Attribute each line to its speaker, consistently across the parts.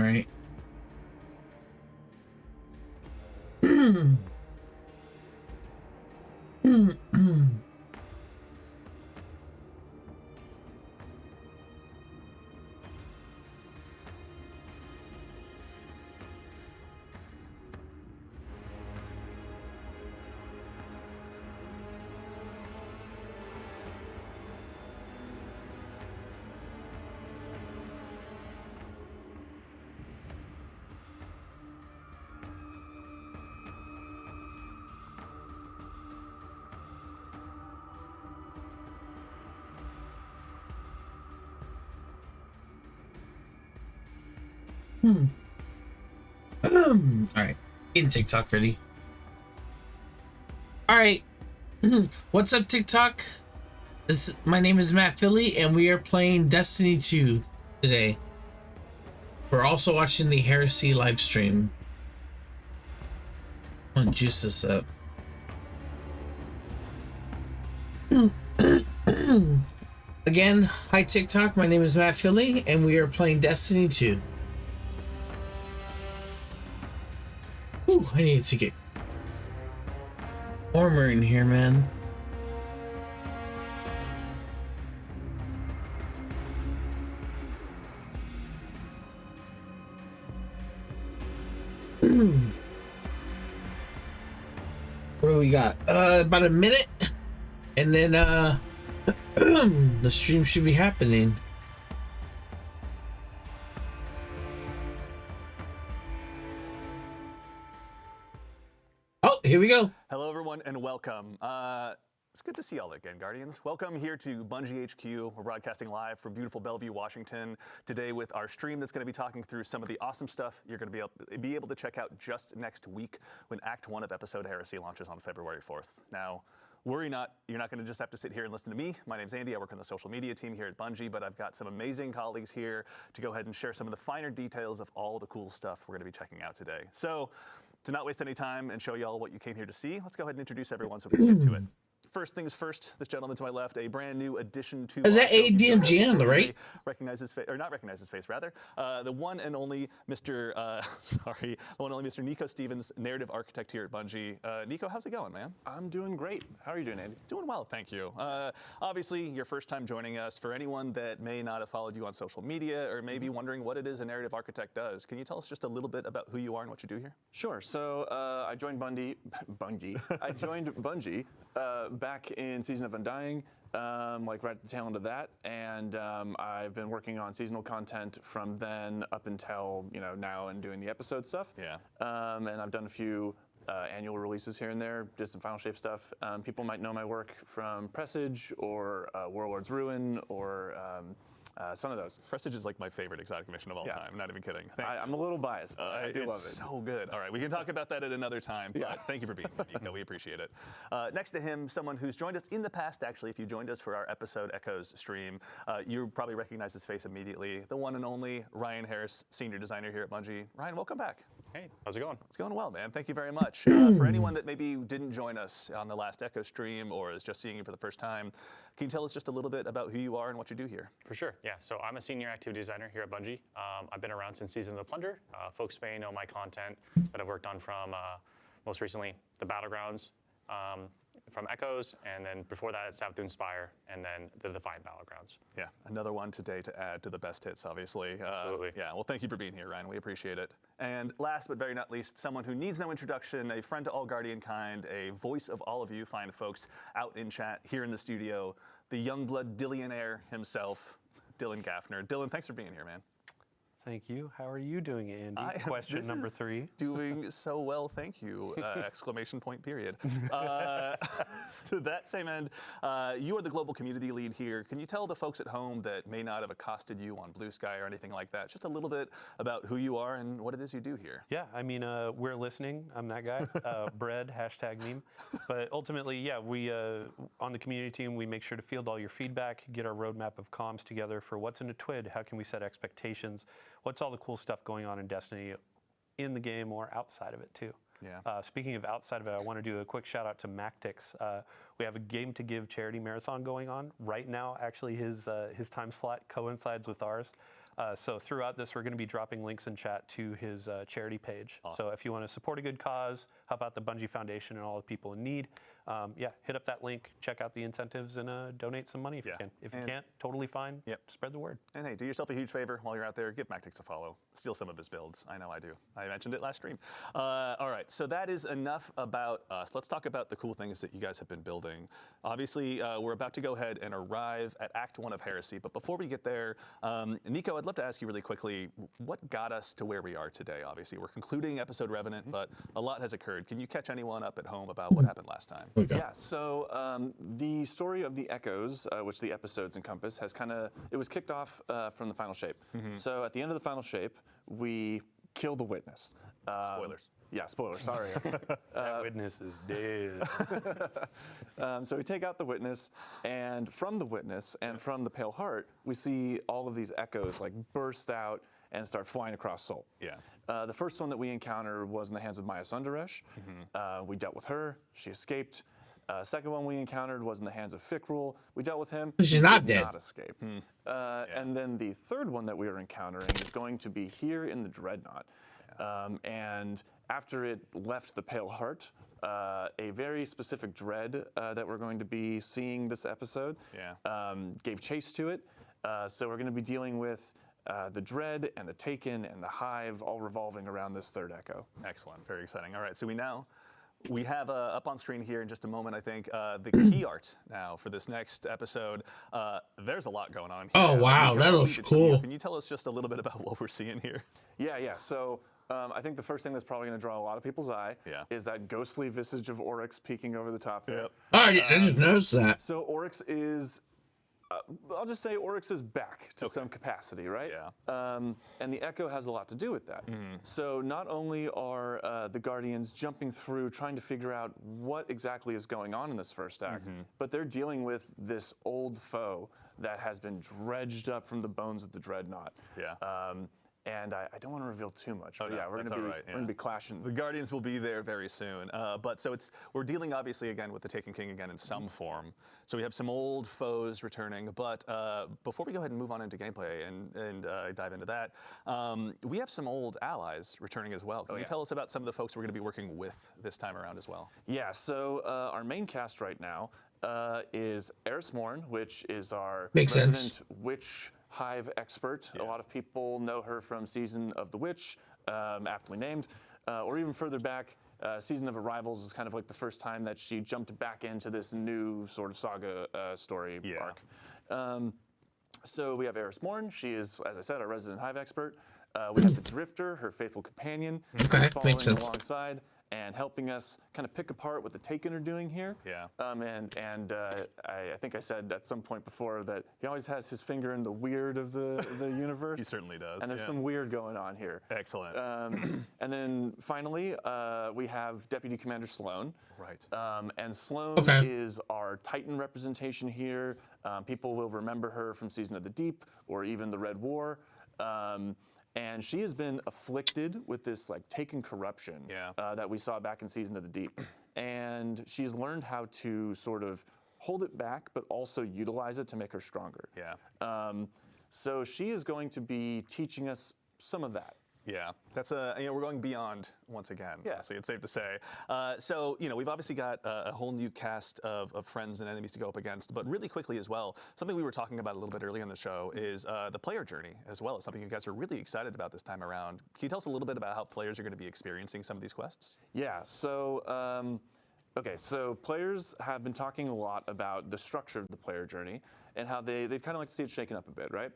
Speaker 1: All right. All right, getting TikTok ready. All right, what's up, TikTok? My name is Matt Philly, and we are playing Destiny 2 today. We're also watching the Heresy live stream. I'm gonna juice this up. Again, hi TikTok, my name is Matt Philly, and we are playing Destiny 2. Ooh, I need to get warmer in here, man. What do we got? About a minute, and then the stream should be happening. Oh, here we go.
Speaker 2: Hello, everyone, and welcome. It's good to see y'all again, Guardians. Welcome here to Bungie HQ. We're broadcasting live from beautiful Bellevue, Washington, today with our stream that's going to be talking through some of the awesome stuff you're going to be able to check out just next week when Act 1 of Episode Heresy launches on February 4th. Now, worry not, you're not going to just have to sit here and listen to me. My name's Andy, I work on the social media team here at Bungie, but I've got some amazing colleagues here to go ahead and share some of the finer details of all the cool stuff we're going to be checking out today. So, to not waste any time and show y'all what you came here to see, let's go ahead and introduce everyone so we can get to it. First things first, this gentleman to my left, a brand new addition to...
Speaker 1: Is that ADMG on the right?
Speaker 2: Recognize his face, or not recognize his face, rather. The one and only Mr. The one and only Mr. Nico Stevens, narrative architect here at Bungie. Nico, how's it going, man?
Speaker 3: I'm doing great. How are you doing, Andy?
Speaker 2: Doing well, thank you. Obviously, your first time joining us. For anyone that may not have followed you on social media or may be wondering what it is a narrative architect does, can you tell us just a little bit about who you are and what you do here?
Speaker 3: Sure. So I joined Bungie. I joined Bungie back in Season of Undying, like right at the tail end of that, and I've been working on seasonal content from then up until now and doing the episode stuff.
Speaker 2: Yeah.
Speaker 3: And I've done a few annual releases here and there, did some Final Shape stuff. People might know my work from Presage or Warlord's Ruin or some of those.
Speaker 2: Presage is like my favorite exotic mission of all time. I'm not even kidding.
Speaker 3: I'm a little biased, but I do love it.
Speaker 2: It's so good. All right, we can talk about that at another time, but thank you for being here, Nico. We appreciate it. Next to him, someone who's joined us in the past, actually, if you joined us for our Episode Echoes stream, you probably recognize his face immediately. The one and only Ryan Harris, senior designer here at Bungie. Ryan, welcome back.
Speaker 4: Hey, how's it going?
Speaker 2: It's going well, man. Thank you very much. For anyone that maybe didn't join us on the last Echo stream or is just seeing you for the first time, can you tell us just a little bit about who you are and what you do here?
Speaker 4: For sure, yeah. So I'm a senior activity designer here at Bungie. I've been around since Season of the Plunder. Folks may know my content that I've worked on from most recently the Battlegrounds, from Echoes, and then before that at Savathûn Spire, and then the Defiant Battlegrounds.
Speaker 2: Yeah, another one today to add to the best hits, obviously.
Speaker 4: Absolutely.
Speaker 2: Yeah, well, thank you for being here, Ryan. We appreciate it. And last but very not least, someone who needs no introduction, a friend to all Guardian kind, a voice of all of you fine folks out in chat, here in the studio, the Youngblood Dillionaire himself, Dylan Gaffner. Dylan, thanks for being here, man.
Speaker 5: Thank you. How are you doing, Andy? Question number 3.
Speaker 2: Doing so well, thank you! Exclamation point, period. To that same end, you are the global community lead here. Can you tell the folks at home that may not have accosted you on Blue Sky or anything like that, just a little bit about who you are and what it is you do here?
Speaker 5: Yeah, I mean, we're listening. I'm that guy. Bread, #meme. But ultimately, yeah, we, on the community team, we make sure to field all your feedback, get our roadmap of comms together for what's in a TWID, how can we set expectations, what's all the cool stuff going on in Destiny in the game or outside of it too.
Speaker 2: Yeah.
Speaker 5: Speaking of outside of it, I want to do a quick shout out to Mactix. We have a Game to Give charity marathon going on right now. Actually, his time slot coincides with ours. So throughout this, we're going to be dropping links in chat to his charity page.
Speaker 2: Awesome.
Speaker 5: So if you want to support a good cause, help out the Bungie Foundation and all the people in need, hit up that link, check out the incentives, and donate some money if you can. If you can't, totally fine.
Speaker 2: Yep.
Speaker 5: Spread the word.
Speaker 2: And hey, do yourself a huge favor while you're out there. Give Mactix a follow. Steal some of his builds. I know I do. I mentioned it last stream. All right, so that is enough about us. Let's talk about the cool things that you guys have been building. Obviously, we're about to go ahead and arrive at Act 1 of Heresy. But before we get there, Nico, I'd love to ask you really quickly, what got us to where we are today? Obviously, we're concluding episode Revenant, but a lot has occurred. Can you catch anyone up at home about what happened last time?
Speaker 1: Okay.
Speaker 3: Yeah, so the story of the Echoes, which the episodes encompass, it was kicked off from the final shape. So at the end of the final shape, we kill the witness.
Speaker 2: Spoilers.
Speaker 3: Yeah, spoilers, sorry.
Speaker 5: That witness is dead.
Speaker 3: So we take out the witness, and from the witness and from the Pale Heart, we see all of these echoes like burst out and start flying across Sol.
Speaker 2: Yeah.
Speaker 3: The first one that we encountered was in the hands of Maya Sundaresh. We dealt with her, she escaped. Second one we encountered was in the hands of Fikrul. We dealt with him.
Speaker 1: She's
Speaker 3: he
Speaker 1: not
Speaker 3: did
Speaker 1: dead.
Speaker 3: Not escape. And then the third one that we are encountering is going to be here in the Dreadnought. And after it left the Pale Heart, a very specific dread that we're going to be seeing this episode gave chase to it. So we're going to be dealing with the Dread and the Taken and the Hive all revolving around this third echo.
Speaker 2: Excellent. Very exciting. All right, so we have up on screen here in just a moment, I think, the key art now for this next episode. There's a lot going on here.
Speaker 1: Oh, wow, that looks cool.
Speaker 2: Can you tell us just a little bit about what we're seeing here?
Speaker 3: Yeah. So I think the first thing that's probably going to draw a lot of people's eye is that ghostly visage of Oryx peeking over the top there.
Speaker 1: Oh, I just noticed that.
Speaker 3: So Oryx is, I'll just say Oryx is back to some capacity, right?
Speaker 2: Yeah.
Speaker 3: And the Echo has a lot to do with that. So not only are the Guardians jumping through trying to figure out what exactly is going on in this first act, but they're dealing with this old foe that has been dredged up from the bones of the Dreadnought.
Speaker 2: Yeah.
Speaker 3: And I don't want to reveal too much, but
Speaker 2: no,
Speaker 3: we're going to be clashing.
Speaker 2: The Guardians will be there very soon. We're dealing obviously again with the Taken King again in some form. So we have some old foes returning. But before we go ahead and move on into gameplay and dive into that, we have some old allies returning as well. Can you tell us about some of the folks we're going to be working with this time around as well?
Speaker 3: Yeah. So our main cast right now is Eris Morn, which is our resident witch Hive expert. A lot of people know her from Season of the Witch, aptly named, or even further back, Season of Arrivals is kind of like the first time that she jumped back into this new sort of saga story arc. So we have Eris Morn. She is, as I said, our resident Hive expert. We have the Drifter, her faithful companion, following alongside and helping us kind of pick apart what the Taken are doing here.
Speaker 2: Yeah.
Speaker 3: I think I said at some point before that he always has his finger in the weird of the universe.
Speaker 2: He certainly does.
Speaker 3: And there's some weird going on here.
Speaker 2: Excellent.
Speaker 3: And then finally, we have Deputy Commander Sloan.
Speaker 2: Right.
Speaker 3: And Sloan is our Titan representation here. People will remember her from Season of the Deep or even the Red War. And she has been afflicted with this like Taken corruption that we saw back in Season of the Deep. And she's learned how to sort of hold it back, but also utilize it to make her stronger.
Speaker 2: Yeah.
Speaker 3: So she is going to be teaching us some of that.
Speaker 2: Yeah, that's we're going beyond once again.
Speaker 3: Yeah.
Speaker 2: Honestly, it's safe to say. So we've obviously got a whole new cast of friends and enemies to go up against. But really quickly as well, something we were talking about a little bit earlier in the show is the player journey as well. It's something you guys are really excited about this time around. Can you tell us a little bit about how players are going to be experiencing some of these quests?
Speaker 3: Yeah. So. So players have been talking a lot about the structure of the player journey and how they'd kind of like to see it shaken up a bit, right?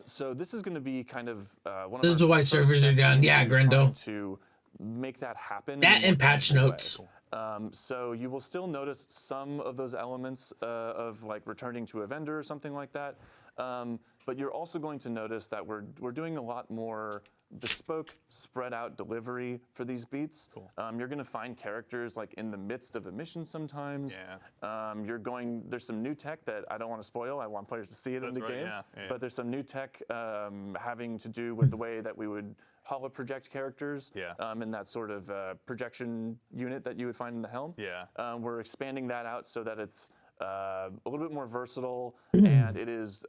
Speaker 3: So this is going to be kind of one of
Speaker 1: This is the white servers are down. Yeah, Grendo.
Speaker 3: To make that happen.
Speaker 1: That and patch notes.
Speaker 3: So you will still notice some of those elements of like returning to a vendor or something like that. But you're also going to notice that we're doing a lot more bespoke, spread out delivery for these beats.
Speaker 2: Cool.
Speaker 3: You're going to find characters like in the midst of a mission sometimes.
Speaker 2: Yeah.
Speaker 3: There's some new tech that I don't want to spoil. I want players to see it in the game.
Speaker 2: Yeah.
Speaker 3: But there's some new tech having to do with the way that we would holo project characters in that sort of projection unit that you would find in the helm.
Speaker 2: Yeah.
Speaker 3: We're expanding that out so that it's a little bit more versatile, and it is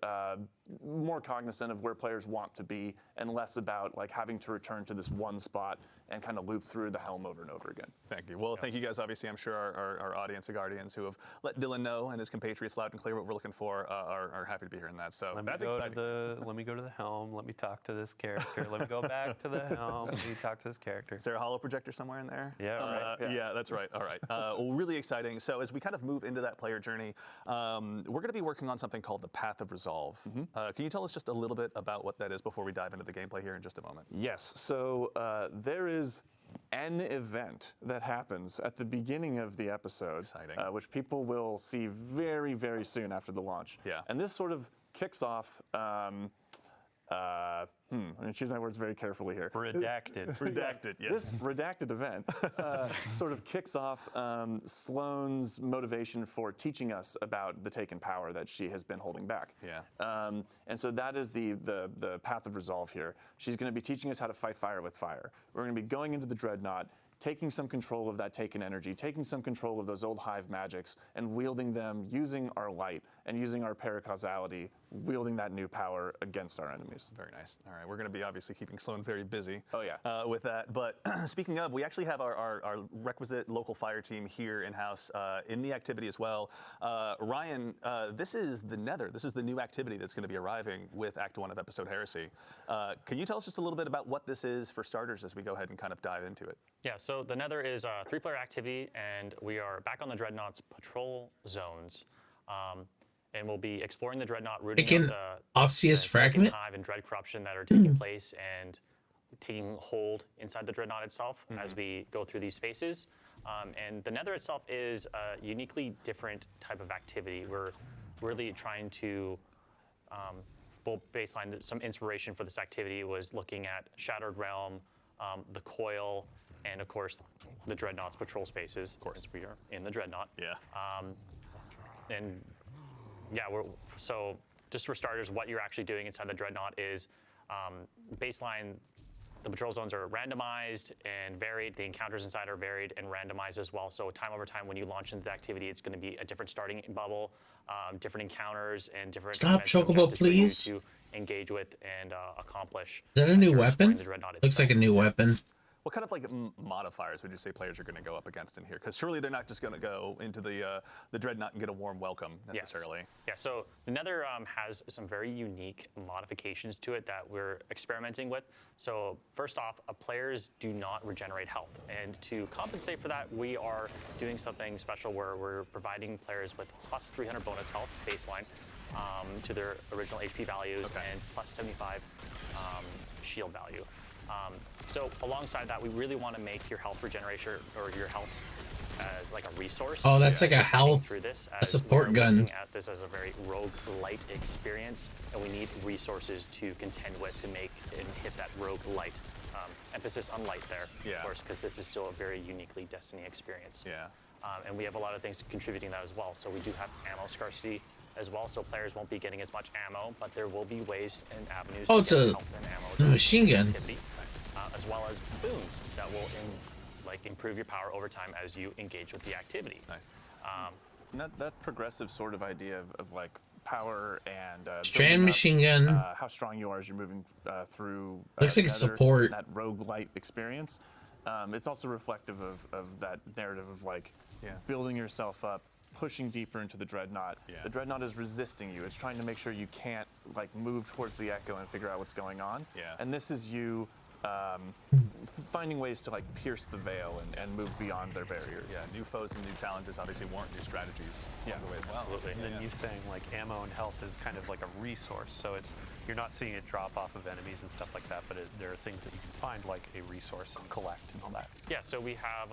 Speaker 3: more cognizant of where players want to be, and less about like having to return to this one spot and kind of loop through the helm over and over again.
Speaker 2: Thank you. Well, thank you guys. Obviously, I'm sure our audience of Guardians who have let Dylan know and his compatriots loud and clear what we're looking for are happy to be hearing that. So that's exciting.
Speaker 5: Let me go to the helm. Let me talk to this character. Let me go back to the helm. Let me talk to this character.
Speaker 2: Is there a holo projector somewhere in there?
Speaker 5: Yeah, right.
Speaker 2: Yeah, that's right. All right. Well, really exciting. So as we kind of move into that player journey, we're going to be working on something called the Path of Resolve. Can you tell us just a little bit about what that is before we dive into the gameplay here in just a moment?
Speaker 3: Yes. So there is an event that happens at the beginning of the episode, which people will see very, very soon after the launch.
Speaker 2: Yeah.
Speaker 3: And this sort of kicks off. I'm going to choose my words very carefully here.
Speaker 5: Redacted.
Speaker 2: Redacted, yes.
Speaker 3: This redacted event sort of kicks off Sloane's motivation for teaching us about the taken power that she has been holding back.
Speaker 2: Yeah.
Speaker 3: And so that is the path of resolve here. She's going to be teaching us how to fight fire with fire. We're going to be going into the Dreadnought, taking some control of that taken energy, taking some control of those old hive magics, and wielding them using our light and using our paracausality, wielding that new power against our enemies.
Speaker 2: Very nice. All right, we're going to be obviously keeping Sloan very busy.
Speaker 3: Oh, yeah.
Speaker 2: With that. But speaking of, we actually have our requisite local fire team here in-house in the activity as well. Ryan, this is the Nether. This is the new activity that's going to be arriving with Act 1 of Episode Heresy. Can you tell us just a little bit about what this is for starters as we go ahead and kind of dive into it?
Speaker 4: Yeah, so the Nether is a 3-player activity, and we are back on the Dreadnought's patrol zones. And we'll be exploring the Dreadnought, rooting out the
Speaker 1: osseous fragment
Speaker 4: hive and dread corruption that are taking place and taking hold inside the Dreadnought itself as we go through these spaces. And the Nether itself is a uniquely different type of activity. We're really trying to baseline some inspiration for this activity was looking at Shattered Realm, the Coil, and of course the Dreadnought's patrol spaces. Of course, we are in the Dreadnought.
Speaker 2: Yeah.
Speaker 4: And yeah, so just for starters, what you're actually doing inside the Dreadnought is baseline. The patrol zones are randomized and varied. The encounters inside are varied and randomized as well. So time over time, when you launch into the activity, it's going to be a different starting bubble, different encounters, and different.
Speaker 1: Stop, Chocobo, please.
Speaker 4: To engage with and accomplish.
Speaker 1: Is that a new weapon? Looks like a new weapon.
Speaker 2: What kind of like modifiers would you say players are going to go up against in here? Because surely they're not just going to go into the Dreadnought and get a warm welcome necessarily.
Speaker 4: Yes. Yeah, so the Nether has some very unique modifications to it that we're experimenting with. So first off, players do not regenerate health. And to compensate for that, we are doing something special where we're providing players with plus 300 bonus health baseline to their original HP values and plus 75 shield value. So alongside that, we really want to make your health regeneration or your health as like a resource.
Speaker 1: Oh, that's like a health,
Speaker 4: through this,
Speaker 1: a support gun.
Speaker 4: Looking at this as a very rogue-lite experience, and we need resources to contend with to make and hit that rogue-lite. Emphasis on light there, of course, because this is still a very uniquely Destiny experience.
Speaker 2: Yeah.
Speaker 4: And we have a lot of things contributing to that as well. So we do have ammo scarcity as well, so players won't be getting as much ammo, but there will be ways and avenues to
Speaker 1: it's
Speaker 4: get
Speaker 1: a
Speaker 4: health and ammo
Speaker 1: machine gun.
Speaker 4: activity, as well as boons that will improve your power over time as you engage with the activity.
Speaker 2: Nice.
Speaker 3: That progressive sort of idea of like power and
Speaker 1: strand machine gun.
Speaker 3: How strong you are as you're moving through.
Speaker 1: Looks like it's support.
Speaker 3: That roguelite experience. It's also reflective of that narrative of like building yourself up, pushing deeper into the Dreadnought. The Dreadnought is resisting you. It's trying to make sure you can't like move towards the Echo and figure out what's going on. And this is you finding ways to like pierce the veil and move beyond their barriers.
Speaker 2: New foes and new challenges obviously warrant new strategies along the way as well.
Speaker 4: Absolutely.
Speaker 5: And then you saying like ammo and health is kind of like a resource, so you're not seeing it drop off of enemies and stuff like that, but there are things that you can find like a resource and collect and all that.
Speaker 4: Yeah, so we have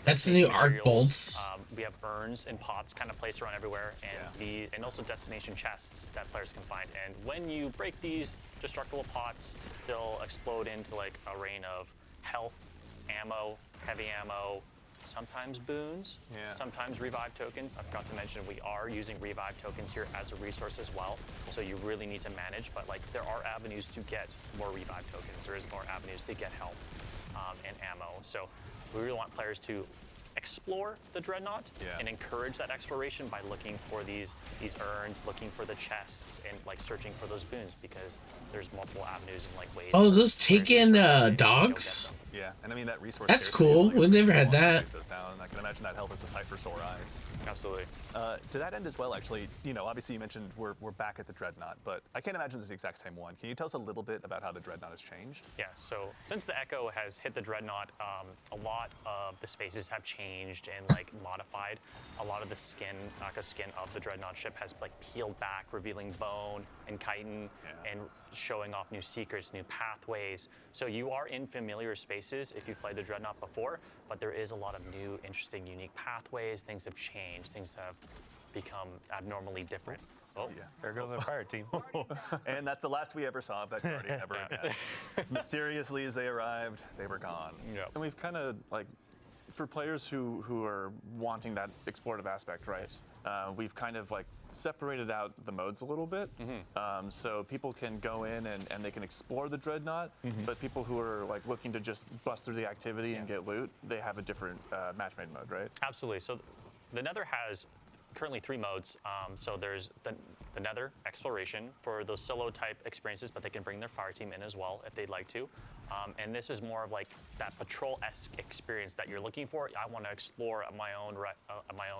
Speaker 1: that's the new arc bolts.
Speaker 4: We have urns and pots kind of placed around everywhere, and also destination chests that players can find. And when you break these destructible pots, they'll explode into like a rain of health, ammo, heavy ammo, sometimes boons, sometimes revive tokens. I forgot to mention we are using revive tokens here as a resource as well. So you really need to manage, but like there are avenues to get more revive tokens. There is more avenues to get health and ammo. So we really want players to explore the Dreadnought and encourage that exploration by looking for these urns, looking for the chests, and like searching for those boons, because there's multiple avenues and like ways.
Speaker 1: Oh, those
Speaker 4: players
Speaker 1: taken
Speaker 4: can search and go get
Speaker 1: dogs?
Speaker 4: them.
Speaker 2: Yeah, and I mean that resource.
Speaker 1: That's
Speaker 2: scarcity is
Speaker 1: cool.
Speaker 2: like a
Speaker 1: We
Speaker 2: big
Speaker 1: never had
Speaker 2: deal on
Speaker 1: that.
Speaker 2: Texas now, and I can imagine that help is a sight for sore eyes.
Speaker 4: Absolutely.
Speaker 2: To that end as well, actually, obviously you mentioned we're back at the Dreadnought, but I can't imagine it's the exact same one. Can you tell us a little bit about how the Dreadnought has changed?
Speaker 4: Yeah, so since the Echo has hit the Dreadnought, a lot of the spaces have changed and like modified. A lot of the skin of the Dreadnought ship has like peeled back, revealing bone and chitin and showing off new secrets, new pathways. So you are in familiar spaces if you've played the Dreadnought before, but there is a lot of new, interesting, unique pathways. Things have changed. Things have become abnormally different. Oh,
Speaker 2: Yeah.
Speaker 5: There goes our fire team.
Speaker 2: And that's the last we ever saw of that Guardian ever again. As mysteriously as they arrived, they were gone.
Speaker 4: yeah.
Speaker 3: And we've kind of like, for players who are wanting that explorative aspect, right? We've kind of like separated out the modes a little bit, so people can go in and they can explore the Dreadnought. But people who are like looking to just bust through the activity and get loot, they have a different match-made mode, right?
Speaker 4: Absolutely. So the Nether has currently 3 modes. So there's the Nether exploration for those solo type experiences, but they can bring their fire team in as well if they'd like to. And this is more of like that patrol-esque experience that you're looking for. I want to explore at my own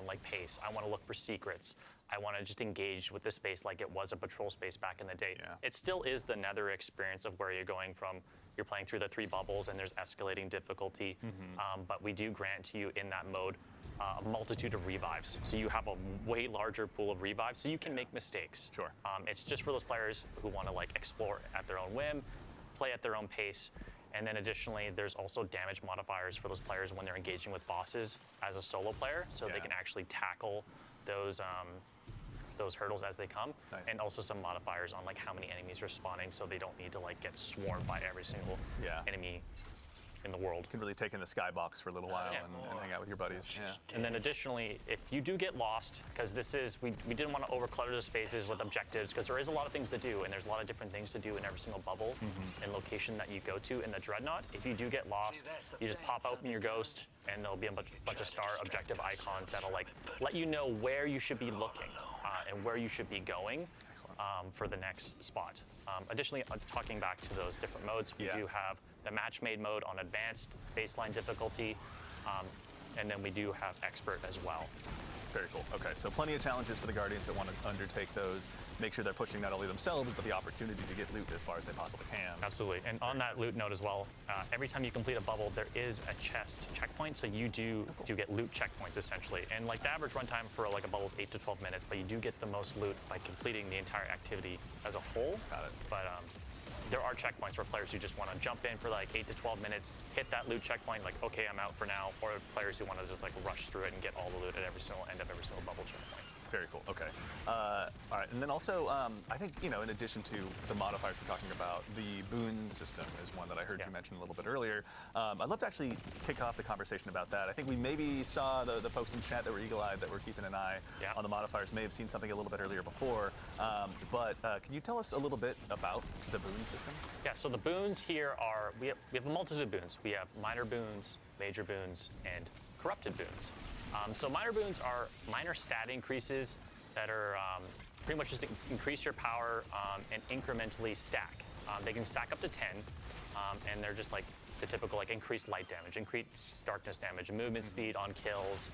Speaker 4: like pace. I want to look for secrets. I want to just engage with the space like it was a patrol space back in the day.
Speaker 2: Yeah.
Speaker 4: It still is the Nether experience of where you're going from. You're playing through the 3 bubbles and there's escalating difficulty. But we do grant to you in that mode a multitude of revives. So you have a way larger pool of revives, so you can make mistakes.
Speaker 2: Sure.
Speaker 4: It's just for those players who want to like explore at their own whim, play at their own pace. And then additionally, there's also damage modifiers for those players when they're engaging with bosses as a solo player, so they can actually tackle those hurdles as they come.
Speaker 2: Nice.
Speaker 4: And also some modifiers on like how many enemies are spawning, so they don't need to like get swarmed by every single enemy in the world.
Speaker 2: You can really take in the skybox for a little while and hang out with your buddies. Yeah.
Speaker 4: And then additionally, if you do get lost, because this is, we didn't want to overclutter the spaces with objectives, because there is a lot of things to do, and there's a lot of different things to do in every single bubble and location that you go to in the Dreadnought. If you do get lost, you just pop open your ghost, and there'll be a bunch of star objective icons that'll like let you know where you should be looking and where you should be going for the next spot. Additionally, talking back to those different modes, we do have the match-made mode on advanced baseline difficulty, and then we do have expert as well.
Speaker 2: Very cool. Okay, so plenty of challenges for the Guardians that want to undertake those. Make sure they're pushing not only themselves, but the opportunity to get loot as far as they possibly can.
Speaker 4: Absolutely. And on that loot note as well, every time you complete a bubble, there is a chest checkpoint, so you do get loot checkpoints essentially. And like the average runtime for like a bubble is 8 to 12 minutes, but you do get the most loot by completing the entire activity as a whole.
Speaker 2: Got it.
Speaker 4: But there are checkpoints for players who just want to jump in for like 8 to 12 minutes, hit that loot checkpoint, like, okay, I'm out for now, or players who want to just like rush through it and get all the loot at every single end of every single bubble checkpoint.
Speaker 2: Very cool. Okay. All right. And then also, I think, in addition to the modifiers we're talking about, the boon system is one that I heard you mention a little bit earlier. I'd love to actually kick off the conversation about that. I think we maybe saw the folks in chat that were eagle-eyed that were keeping an eye on the modifiers may have seen something a little bit earlier before. But can you tell us a little bit about the boon system?
Speaker 4: Yeah, so the boons here are, we have a multitude of boons. We have minor boons, major boons, and corrupted boons. So minor boons are minor stat increases that are pretty much just increase your power and incrementally stack. They can stack up to 10, and they're just like the typical like increased light damage, increased darkness damage, movement speed on kills.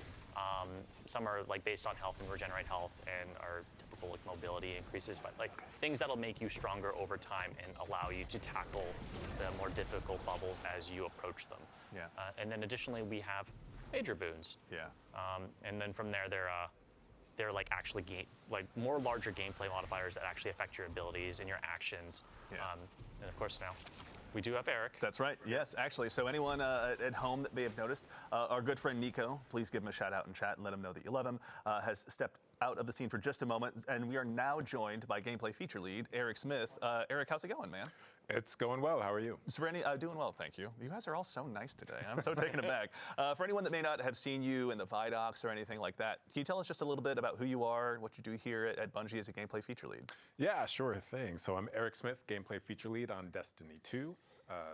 Speaker 4: Some are like based on health and regenerate health, and are typical like mobility increases, but like things that'll make you stronger over time and allow you to tackle the more difficult bubbles as you approach them.
Speaker 2: Yeah.
Speaker 4: And then additionally, we have major boons.
Speaker 2: Yeah.
Speaker 4: And then from there, they're like actually more larger gameplay modifiers that actually affect your abilities and your actions.
Speaker 2: Yeah.
Speaker 4: And of course now, we do have Eric.
Speaker 2: That's right. Yes, actually. So anyone at home that may have noticed, our good friend Nico, please give him a shout out in chat and let him know that you love him, has stepped out of the scene for just a moment, and we are now joined by gameplay feature lead Eric Smith. Eric, how's it going, man?
Speaker 6: It's going well. How are you?
Speaker 2: So for doing well, thank you. You guys are all so nice today. I'm so taken aback. For anyone that may not have seen you in the Vidocs or anything like that, can you tell us just a little bit about who you are, what you do here at Bungie as a gameplay feature lead?
Speaker 6: Yeah, sure thing. So I'm Eric Smith, gameplay feature lead on Destiny 2.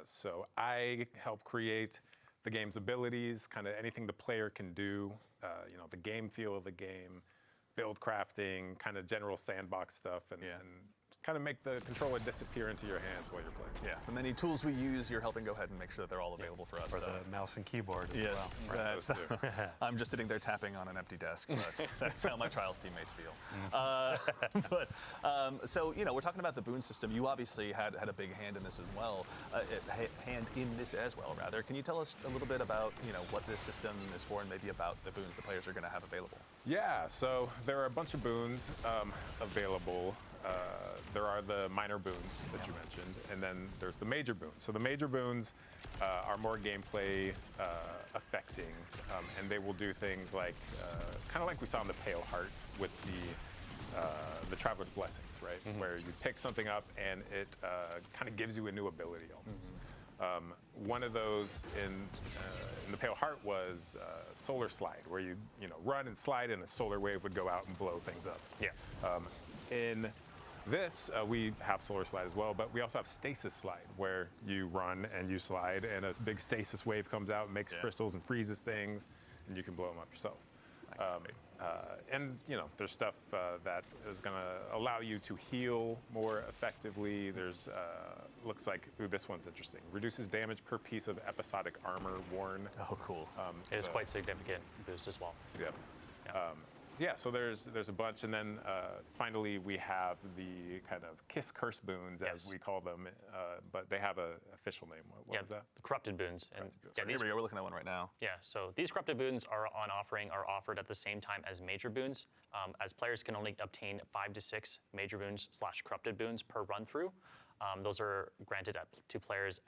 Speaker 6: So I help create the game's abilities, kind of anything the player can do, the game feel of the game, build crafting, kind of general sandbox stuff, and kind of make the controller disappear into your hands while you're playing.
Speaker 2: Yeah, and any tools we use, you're helping go ahead and make sure that they're all available for us.
Speaker 5: For the mouse and keyboard as well.
Speaker 6: Right, those two.
Speaker 2: I'm just sitting there tapping on an empty desk, but that's how my Trials teammates feel. So, we're talking about the boon system. You obviously had a big hand in this as well, rather. Can you tell us a little bit about, what this system is for and maybe about the boons the players are going to have available?
Speaker 6: Yeah, so there are a bunch of boons available. There are the minor boons that you mentioned, and then there's the major boons. So the major boons are more gameplay affecting, and they will do things like, kind of like we saw in the Pale Heart with the Traveler's Blessings, right? Where you pick something up and it kind of gives you a new ability almost. One of those in the Pale Heart was Solar Slide, where you run and slide and a solar wave would go out and blow things up.
Speaker 4: Yeah.
Speaker 6: In this, we have Solar Slide as well, but we also have Stasis Slide, where you run and you slide, and a big stasis wave comes out and makes crystals and freezes things, and you can blow them up yourself. And there's stuff that is going to allow you to heal more effectively. There's looks like, this one's interesting. Reduces damage per piece of episodic armor worn.
Speaker 2: Oh, cool.
Speaker 4: It is quite significant boost as well.
Speaker 6: Yep. So there's a bunch, and then finally we have the kind of Kiss Curse boons, as we call them, but they have an official name. What is that?
Speaker 4: The Corrupted boons. And
Speaker 2: here we go. We're looking at one right now.
Speaker 4: Yeah, so these Corrupted boons are offered at the same time as major boons, as players can only obtain 5 to 6 major boons / corrupted boons per run through. Those are granted to players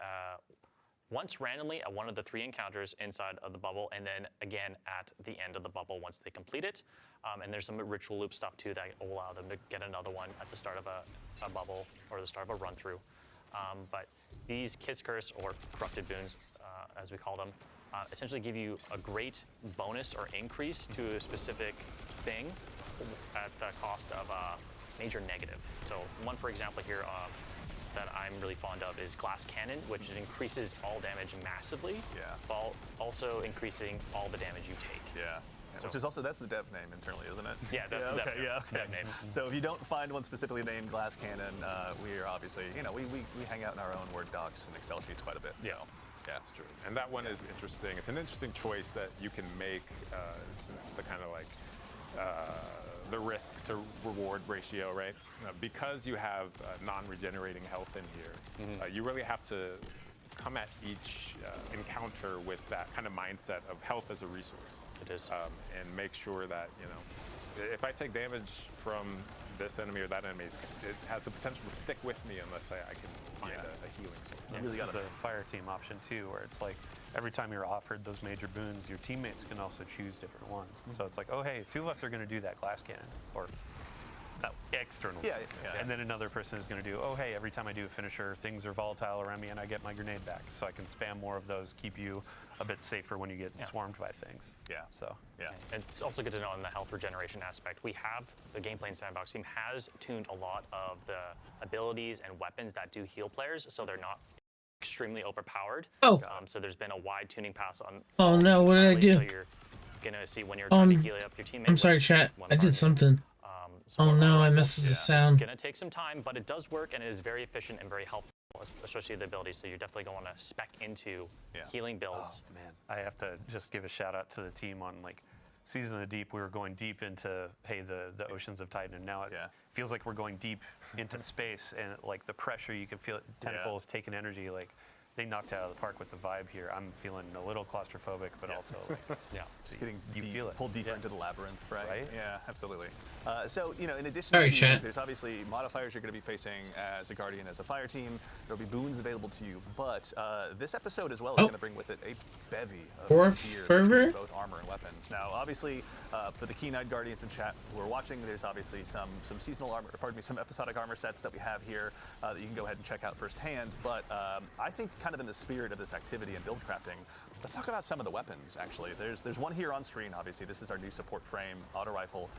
Speaker 4: once randomly at one of the 3 encounters inside of the bubble, and then again at the end of the bubble once they complete it. And there's some ritual loop stuff too that will allow them to get another one at the start of a bubble or the start of a run through. But these Kiss Curse or corrupted boons, as we call them, essentially give you a great bonus or increase to a specific thing at the cost of a major negative. So one, for example, here that I'm really fond of is Glass Cannon, which increases all damage massively, while also increasing all the damage you take.
Speaker 2: Yeah. So, which is also, that's the dev name internally, isn't it?
Speaker 4: Yeah, that's the dev name.
Speaker 2: So if you don't find one specifically named Glass Cannon, we are obviously, we hang out in our own Word docs and Excel sheets quite a bit. So.
Speaker 6: Yeah, that's true. And that one is interesting. It's an interesting choice that you can make since the kind of like the risk to reward ratio, right? Because you have non-regenerating health in here, you really have to come at each encounter with that kind of mindset of health as a resource.
Speaker 4: It is.
Speaker 6: And make sure that, if I take damage from this enemy or that enemy, it has the potential to stick with me unless I can find a healing source.
Speaker 5: Yeah, really got a fire team option too, where it's like every time you're offered those major boons, your teammates can also choose different ones. So it's like, oh hey, 2 of us are going to do that Glass Cannon, or external. And then another person is going to do, oh hey, every time I do a finisher, things are volatile around me and I get my grenade back. So I can spam more of those, keep you a bit safer when you get swarmed by things. And
Speaker 4: it's also good to know on the health regeneration aspect, the gameplay and sandbox team has tuned a lot of the abilities and weapons that do heal players, so they're not extremely overpowered. So there's been a wide tuning pass on.
Speaker 1: Oh no, what did I do?
Speaker 4: So you're gonna see when you're trying to heal up your teammates.
Speaker 1: I'm sorry, chat. I did something. Oh no, I messed with the sound.
Speaker 4: It's gonna take some time, but it does work and it is very efficient and very helpful, especially the abilities. So you're definitely going to spec into healing builds.
Speaker 5: Oh man, I have to just give a shout out to the team on like Season of the Deep. We were going deep into the oceans of Titan, and now it feels like we're going deep into space, and like the pressure you can feel. Tentacles taking energy, like they knocked it out of the park with the vibe here. I'm feeling a little claustrophobic, but also like,
Speaker 2: just getting
Speaker 5: feel it.
Speaker 2: Pulled deeper into the labyrinth, right? Yeah, absolutely. So in addition
Speaker 1: Sorry,
Speaker 2: to
Speaker 1: chat.
Speaker 2: there's obviously modifiers you're going to be facing as a Guardian, as a fire team. There'll be boons available to you, but this episode as well is going to bring with it a bevy of gear, both armor and weapons. Now, obviously, for the keen-eyed Guardians in chat who are watching, there's obviously some seasonal armor, some episodic armor sets that we have here that you can go ahead and check out firsthand. But I think, kind of in the spirit of this activity and build crafting, let's talk about some of the weapons. Actually, there's one here on screen. Obviously, this is our new support frame auto rifle.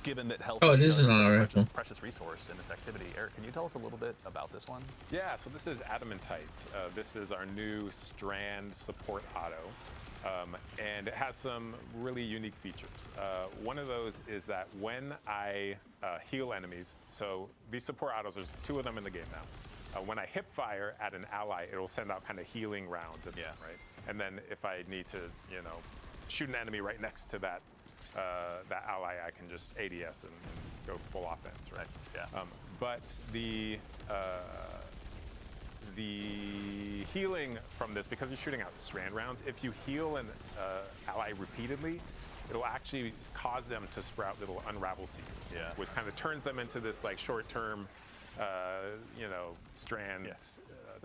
Speaker 2: given that health
Speaker 1: Oh, it
Speaker 2: is
Speaker 1: is an
Speaker 2: such a
Speaker 1: auto
Speaker 2: precious,
Speaker 1: rifle.
Speaker 2: precious resource in this activity. Eric, can you tell us a little bit about this one?
Speaker 6: Yeah, so this is Adamantite. This is our new Strand support auto. And it has some really unique features. One of those is that when I heal enemies, so these support autos, there's 2 of them in the game now. When I hip fire at an ally, it'll send out kind of healing rounds at them, right? And then if I need to, shoot an enemy right next to that that ally, I can just ADS and go full offense, right?
Speaker 2: Yeah.
Speaker 6: But the healing from this, because you're shooting out strand rounds, if you heal an ally repeatedly, it'll actually cause them to sprout little unravel seeds, which kind of turns them into this like short-term, strand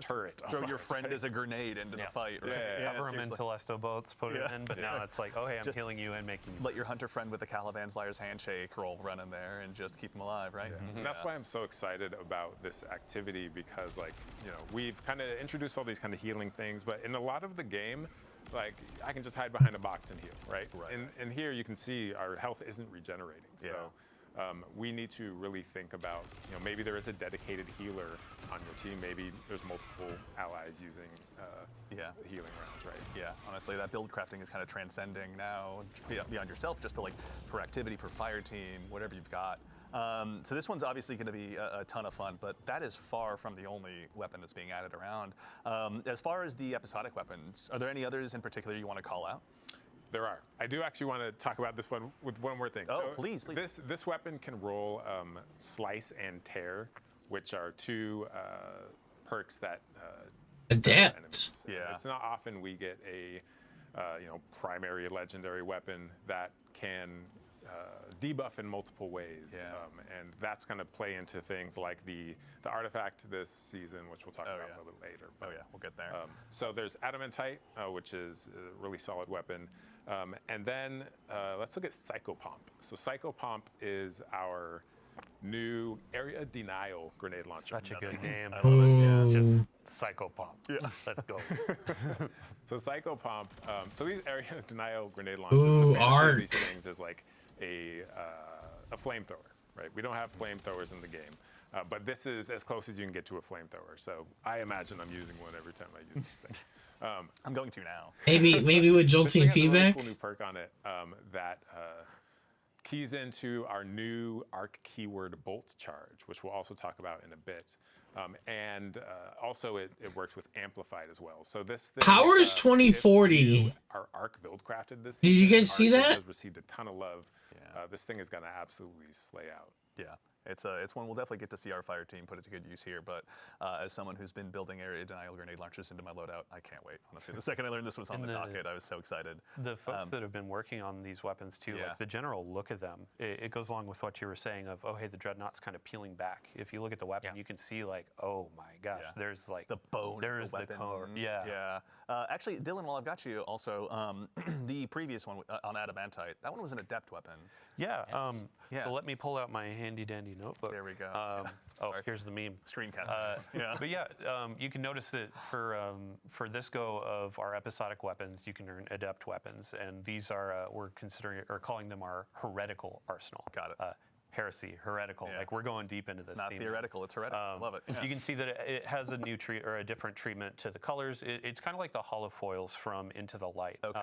Speaker 6: turret.
Speaker 2: Throw your friend as a grenade into the fight, right?
Speaker 5: Cover them in Telesto bolts, put it in, but now it's like, oh, hey, I'm healing you and making you.
Speaker 2: Let your hunter friend with the Caliban's Liar's Handshake roll run in there and just keep him alive, right?
Speaker 6: And that's why I'm so excited about this activity, because we've kind of introduced all these kind of healing things, but in a lot of the game, like I can just hide behind a box and heal, right? And here you can see our health isn't regenerating. So we need to really think about, maybe there is a dedicated healer on your team. Maybe there's multiple allies using healing rounds, right?
Speaker 2: Yeah, honestly, that build crafting is kind of transcending now beyond yourself, just to like per activity, per fire team, whatever you've got. So this one's obviously going to be a ton of fun, but that is far from the only weapon that's being added around. As far as the episodic weapons, are there any others in particular you want to call out?
Speaker 6: There are. I do actually want to talk about this one with one more thing.
Speaker 2: Oh,
Speaker 6: so
Speaker 2: please.
Speaker 6: This weapon can roll Slice and Tear, which are 2 perks that
Speaker 1: adapt.
Speaker 6: Yeah. It's not often we get a primary legendary weapon that can debuff in multiple ways. And that's going to play into things like the artifact this season, which we'll talk about a little bit later.
Speaker 2: But, we'll get there.
Speaker 6: So there's Adamantite, which is a really solid weapon. And then let's look at Psychopomp. So Psychopomp is our new area denial grenade launcher.
Speaker 5: Such a good name.
Speaker 3: I love it.
Speaker 5: Yeah, it's just Psychopomp.
Speaker 3: Yeah.
Speaker 5: Let's go.
Speaker 6: So Psychopomp, so these area denial grenade launchers,
Speaker 1: Ooh,
Speaker 6: the fantasy
Speaker 1: art.
Speaker 6: of these things is like a flamethrower, right? We don't have flamethrowers in the game, but this is as close as you can get to a flamethrower. So I imagine I'm using one every time I use this thing.
Speaker 2: I'm going to now.
Speaker 1: Maybe with
Speaker 6: This
Speaker 1: jolting
Speaker 6: thing has a really
Speaker 1: feedback.
Speaker 6: cool new perk on it that keys into our new ARC keyword bolt charge, which we'll also talk about in a bit. And also it works with Amplified as well. So this thing,
Speaker 1: Powers
Speaker 6: if
Speaker 1: 2040.
Speaker 6: you are ARC build crafted this
Speaker 1: Did you
Speaker 6: season,
Speaker 1: guys see
Speaker 6: ARC
Speaker 1: that?
Speaker 6: has received a ton of love. This thing is going to absolutely slay out.
Speaker 2: Yeah, it's one we'll definitely get to see our fire team put it to good use here. But as someone who's been building area denial grenade launchers into my loadout, I can't wait. Honestly, the second I learned this was on the docket, I was so excited.
Speaker 5: The folks that have been working on these weapons too, like the general look of them, it goes along with what you were saying of, oh, hey, the Dreadnought's kind of peeling back. If you look at the weapon, you can see like, oh my gosh, there's like
Speaker 2: the bone.
Speaker 5: There's
Speaker 2: of the
Speaker 5: the
Speaker 2: weapon.
Speaker 5: core. Yeah.
Speaker 2: Actually, Dylan, while I've got you, also the previous one on Adamantite, that one was an adept weapon.
Speaker 5: Yeah.
Speaker 2: Yeah.
Speaker 5: So let me pull out my handy dandy notebook.
Speaker 2: There we go.
Speaker 5: Here's the meme.
Speaker 2: Screen cap.
Speaker 5: But you can notice that for this go of our episodic weapons, you can earn adept weapons, and these are we're considering or calling them our heretical arsenal.
Speaker 2: Got it.
Speaker 5: Heresy, heretical. Like we're going deep into this.
Speaker 2: It's not
Speaker 5: theme
Speaker 2: theoretical. It's heretical. Love it. Yeah.
Speaker 5: You can see that it has a new or a different treatment to the colors. It's kind of like the hollow foils from Into the Light.
Speaker 2: Okay.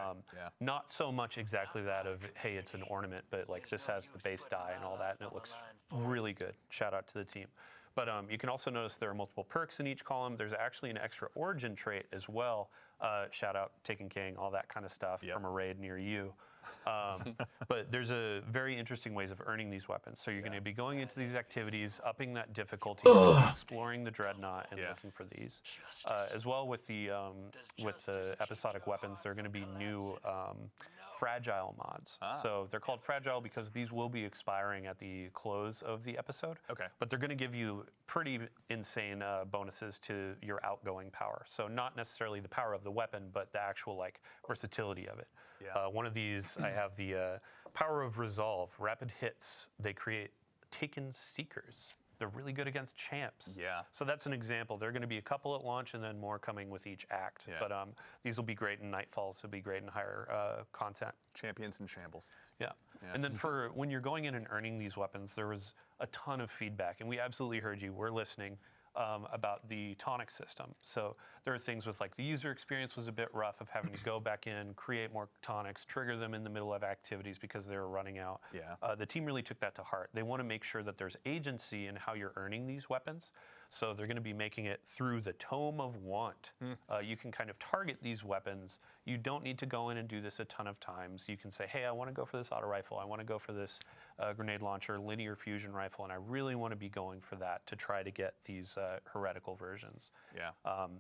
Speaker 5: Not so much exactly that of, hey, it's an ornament, but like this has the base dye and all that, and it looks really good. Shout out to the team. But you can also notice there are multiple perks in each column. There's actually an extra origin trait as well. Shout out Taken King, all that kind of stuff from a raid near you. But there's a very interesting ways of earning these weapons. So you're going to be going into these activities, upping that difficulty, exploring the Dreadnought, and looking for these. As well with the episodic weapons, there are going to be new fragile mods. So they're called fragile because these will be expiring at the close of the episode.
Speaker 2: Okay.
Speaker 5: But they're going to give you pretty insane bonuses to your outgoing power. So not necessarily the power of the weapon, but the actual like versatility of it.
Speaker 2: Yeah.
Speaker 5: One of these, I have the power of resolve. Rapid hits, they create Taken Seekers. they're really good against champs.
Speaker 2: Yeah.
Speaker 5: So that's an example. There are going to be a couple at launch and then more coming with each act.
Speaker 2: Yeah.
Speaker 5: But these will be great in Nightfalls. They'll be great in higher content.
Speaker 2: Champions and shambles.
Speaker 5: Yeah. And then for when you're going in and earning these weapons, there was a ton of feedback, and we absolutely heard you. We're listening. About the tonic system. So there are things with like the user experience was a bit rough of having to go back in, create more tonics, trigger them in the middle of activities because they were running out.
Speaker 2: Yeah.
Speaker 5: The team really took that to heart. They want to make sure that there's agency in how you're earning these weapons. So they're going to be making it through the Tome of Want. You can kind of target these weapons. You don't need to go in and do this a ton of times. You can say, hey, I want to go for this auto rifle. I want to go for this grenade launcher, linear fusion rifle, and I really want to be going for that to try to get these heretical versions.
Speaker 2: Yeah.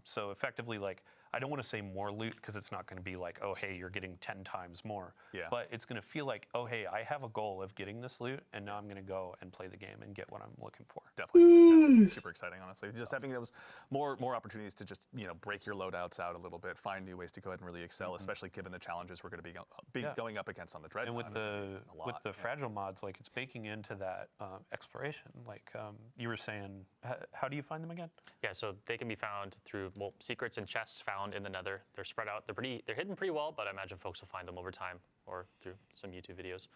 Speaker 5: So effectively, like, I don't want to say more loot because it's not going to be like, oh, hey, you're getting 10 times more.
Speaker 2: Yeah.
Speaker 5: But it's going to feel like, oh, hey, I have a goal of getting this loot, and now I'm going to go and play the game and get what I'm looking for.
Speaker 2: Definitely. Yeah, super exciting, honestly. Just having those more opportunities to just, break your loadouts out a little bit, find new ways to go ahead and really excel, especially given the challenges we're going to be going up against on the Dreadnought.
Speaker 5: And with the fragile mods, like, it's baking into that exploration. Like you were saying, how do you find them again?
Speaker 4: Yeah, so they can be found through secrets and chests found in the Nether. They're spread out. They're hidden pretty well, but I imagine folks will find them over time or through some YouTube videos.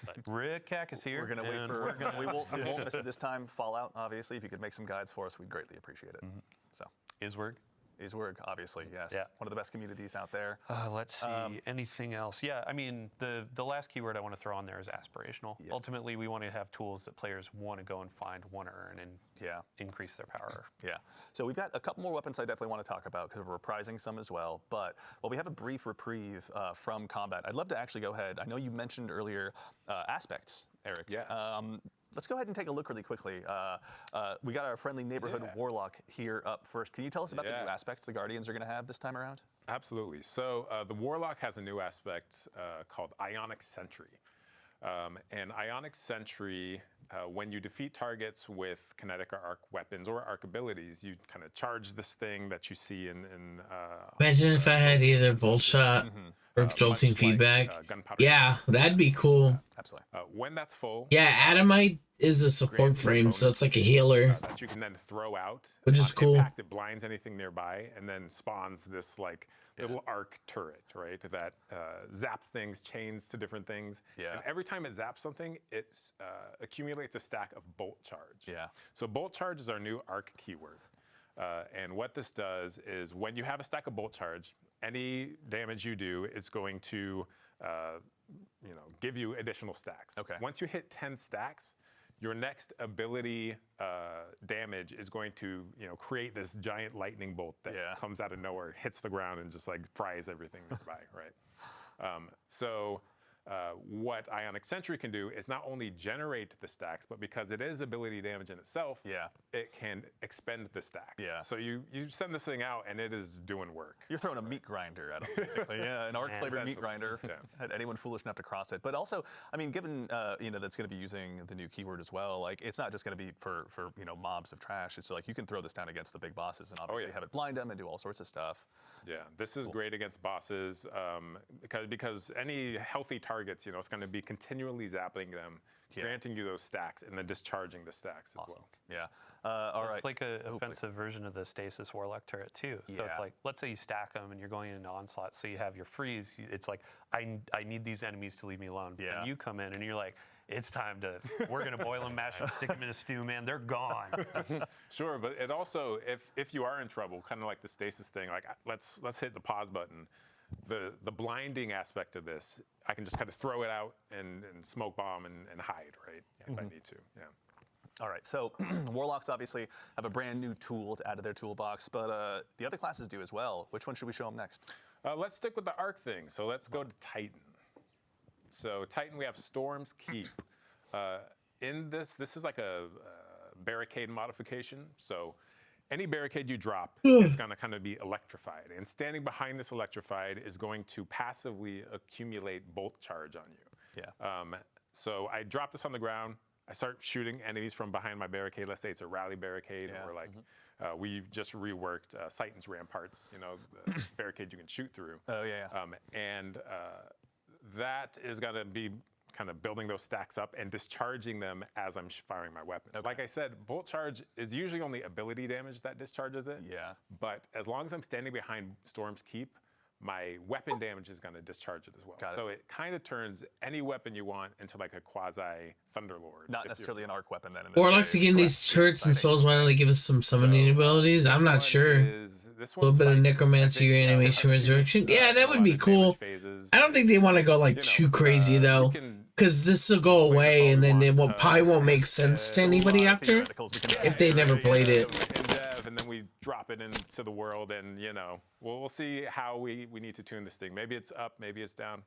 Speaker 4: But
Speaker 5: Rick Cack is here.
Speaker 2: We're going to wait for. We won't miss it this time. Fallout, obviously. If you could make some guides for us, we'd greatly appreciate it. So.
Speaker 5: Iswerg.
Speaker 2: Iswerg, obviously, yes.
Speaker 5: Yeah.
Speaker 2: One of the best communities out there.
Speaker 5: Let's see. Anything else? Yeah, I mean, the last keyword I want to throw on there is aspirational.
Speaker 2: Yeah.
Speaker 5: Ultimately, we want to have tools that players want to go and find, want to earn, and increase their power.
Speaker 2: Yeah. So we've got a couple more weapons I definitely want to talk about because we're reprising some as well. But while we have a brief reprieve from combat, I'd love to actually go ahead. I know you mentioned earlier aspects, Eric.
Speaker 6: Yes.
Speaker 2: Let's go ahead and take a look really quickly. We got our friendly neighborhood warlock here up first. Can you tell us about the new aspects the Guardians are going to have this time around?
Speaker 6: Absolutely. So the warlock has a new aspect called Ionic Sentry. And Ionic Sentry, when you defeat targets with kinetic or arc weapons or arc abilities, you kind of charge this thing that you see in
Speaker 1: Imagine if I had either Volt Shot or jolting feedback. Yeah, that'd be cool.
Speaker 2: Absolutely.
Speaker 6: When that's full.
Speaker 1: Yeah, Adamite is a support frame, so it's like a healer.
Speaker 6: That you can then throw out.
Speaker 1: Which is cool.
Speaker 6: Impact, it blinds anything nearby and then spawns this like little arc turret, right? That zaps things, chains to different things.
Speaker 2: Yeah.
Speaker 6: And every time it zaps something, it accumulates a stack of bolt charge.
Speaker 2: Yeah.
Speaker 6: So bolt charge is our new arc keyword. And what this does is when you have a stack of bolt charge, any damage you do, it's going to give you additional stacks.
Speaker 2: Okay.
Speaker 6: Once you hit 10 stacks, your next ability damage is going to create this giant lightning bolt that comes out of nowhere, hits the ground, and just like fries everything nearby, right? What Ionic Sentry can do is not only generate the stacks, but because it is ability damage in itself, it can expend the stacks.
Speaker 2: Yeah.
Speaker 6: So you send this thing out and it is doing work.
Speaker 2: You're throwing a meat grinder at them, basically. An arc-flavored meat grinder. At anyone foolish enough to cross it. But also, I mean, given that's going to be using the new keyword as well, like it's not just going to be for mobs of trash. It's like you can throw this down against the big bosses and obviously have it blind them and do all sorts of stuff.
Speaker 6: Yeah, this is great against bosses because any healthy targets, it's going to be continually zapping them, granting you those stacks, and then discharging the stacks as well.
Speaker 2: Yeah. All right.
Speaker 5: It's like an offensive version of the Stasis Warlock turret too. So it's like, let's say you stack them and you're going into onslaught, so you have your freeze. It's like, I need these enemies to leave me alone.
Speaker 2: Yeah.
Speaker 5: And you come in and you're like, it's time we're gonna boil them, mash them, stick them in a stew, man. They're gone.
Speaker 6: Sure, but it also, if you are in trouble, kind of like the stasis thing, like let's hit the pause button. The blinding aspect of this, I can just kind of throw it out and smoke bomb and hide, right? If I need to,
Speaker 2: All right, so Warlocks obviously have a brand new tool to add to their toolbox, but the other classes do as well. Which one should we show them next?
Speaker 6: Let's stick with the arc thing. So let's go to Titan. So Titan, we have Storm's Keep. In this is like a barricade modification. So any barricade you drop, it's going to kind of be electrified. And standing behind this electrified is going to passively accumulate bolt charge on you.
Speaker 2: Yeah.
Speaker 6: So I drop this on the ground. I start shooting enemies from behind my barricade. Let's say it's a rally barricade, or like we just reworked Titan's Ramparts, the barricade you can shoot through.
Speaker 2: Oh, yeah.
Speaker 6: And that is going to be kind of building those stacks up and discharging them as I'm firing my weapon. Like I said, bolt charge is usually only ability damage that discharges it.
Speaker 2: Yeah.
Speaker 6: But as long as I'm standing behind Storm's Keep, my weapon damage is going to discharge it as well. So it kind of turns any weapon you want into like a quasi Thunderlord.
Speaker 2: Not necessarily an arc weapon then.
Speaker 1: Or like again, these turrets and souls want to give us some summoning abilities. I'm not sure. A little bit of necromancy, reanimation, resurrection. Yeah, that would be cool. I don't think they want to go like too crazy though, because this will go away and then it probably won't make sense to anybody after if they never played it.
Speaker 6: And then we drop it into the world, and we'll see how we need to tune this thing. Maybe it's up, maybe it's down.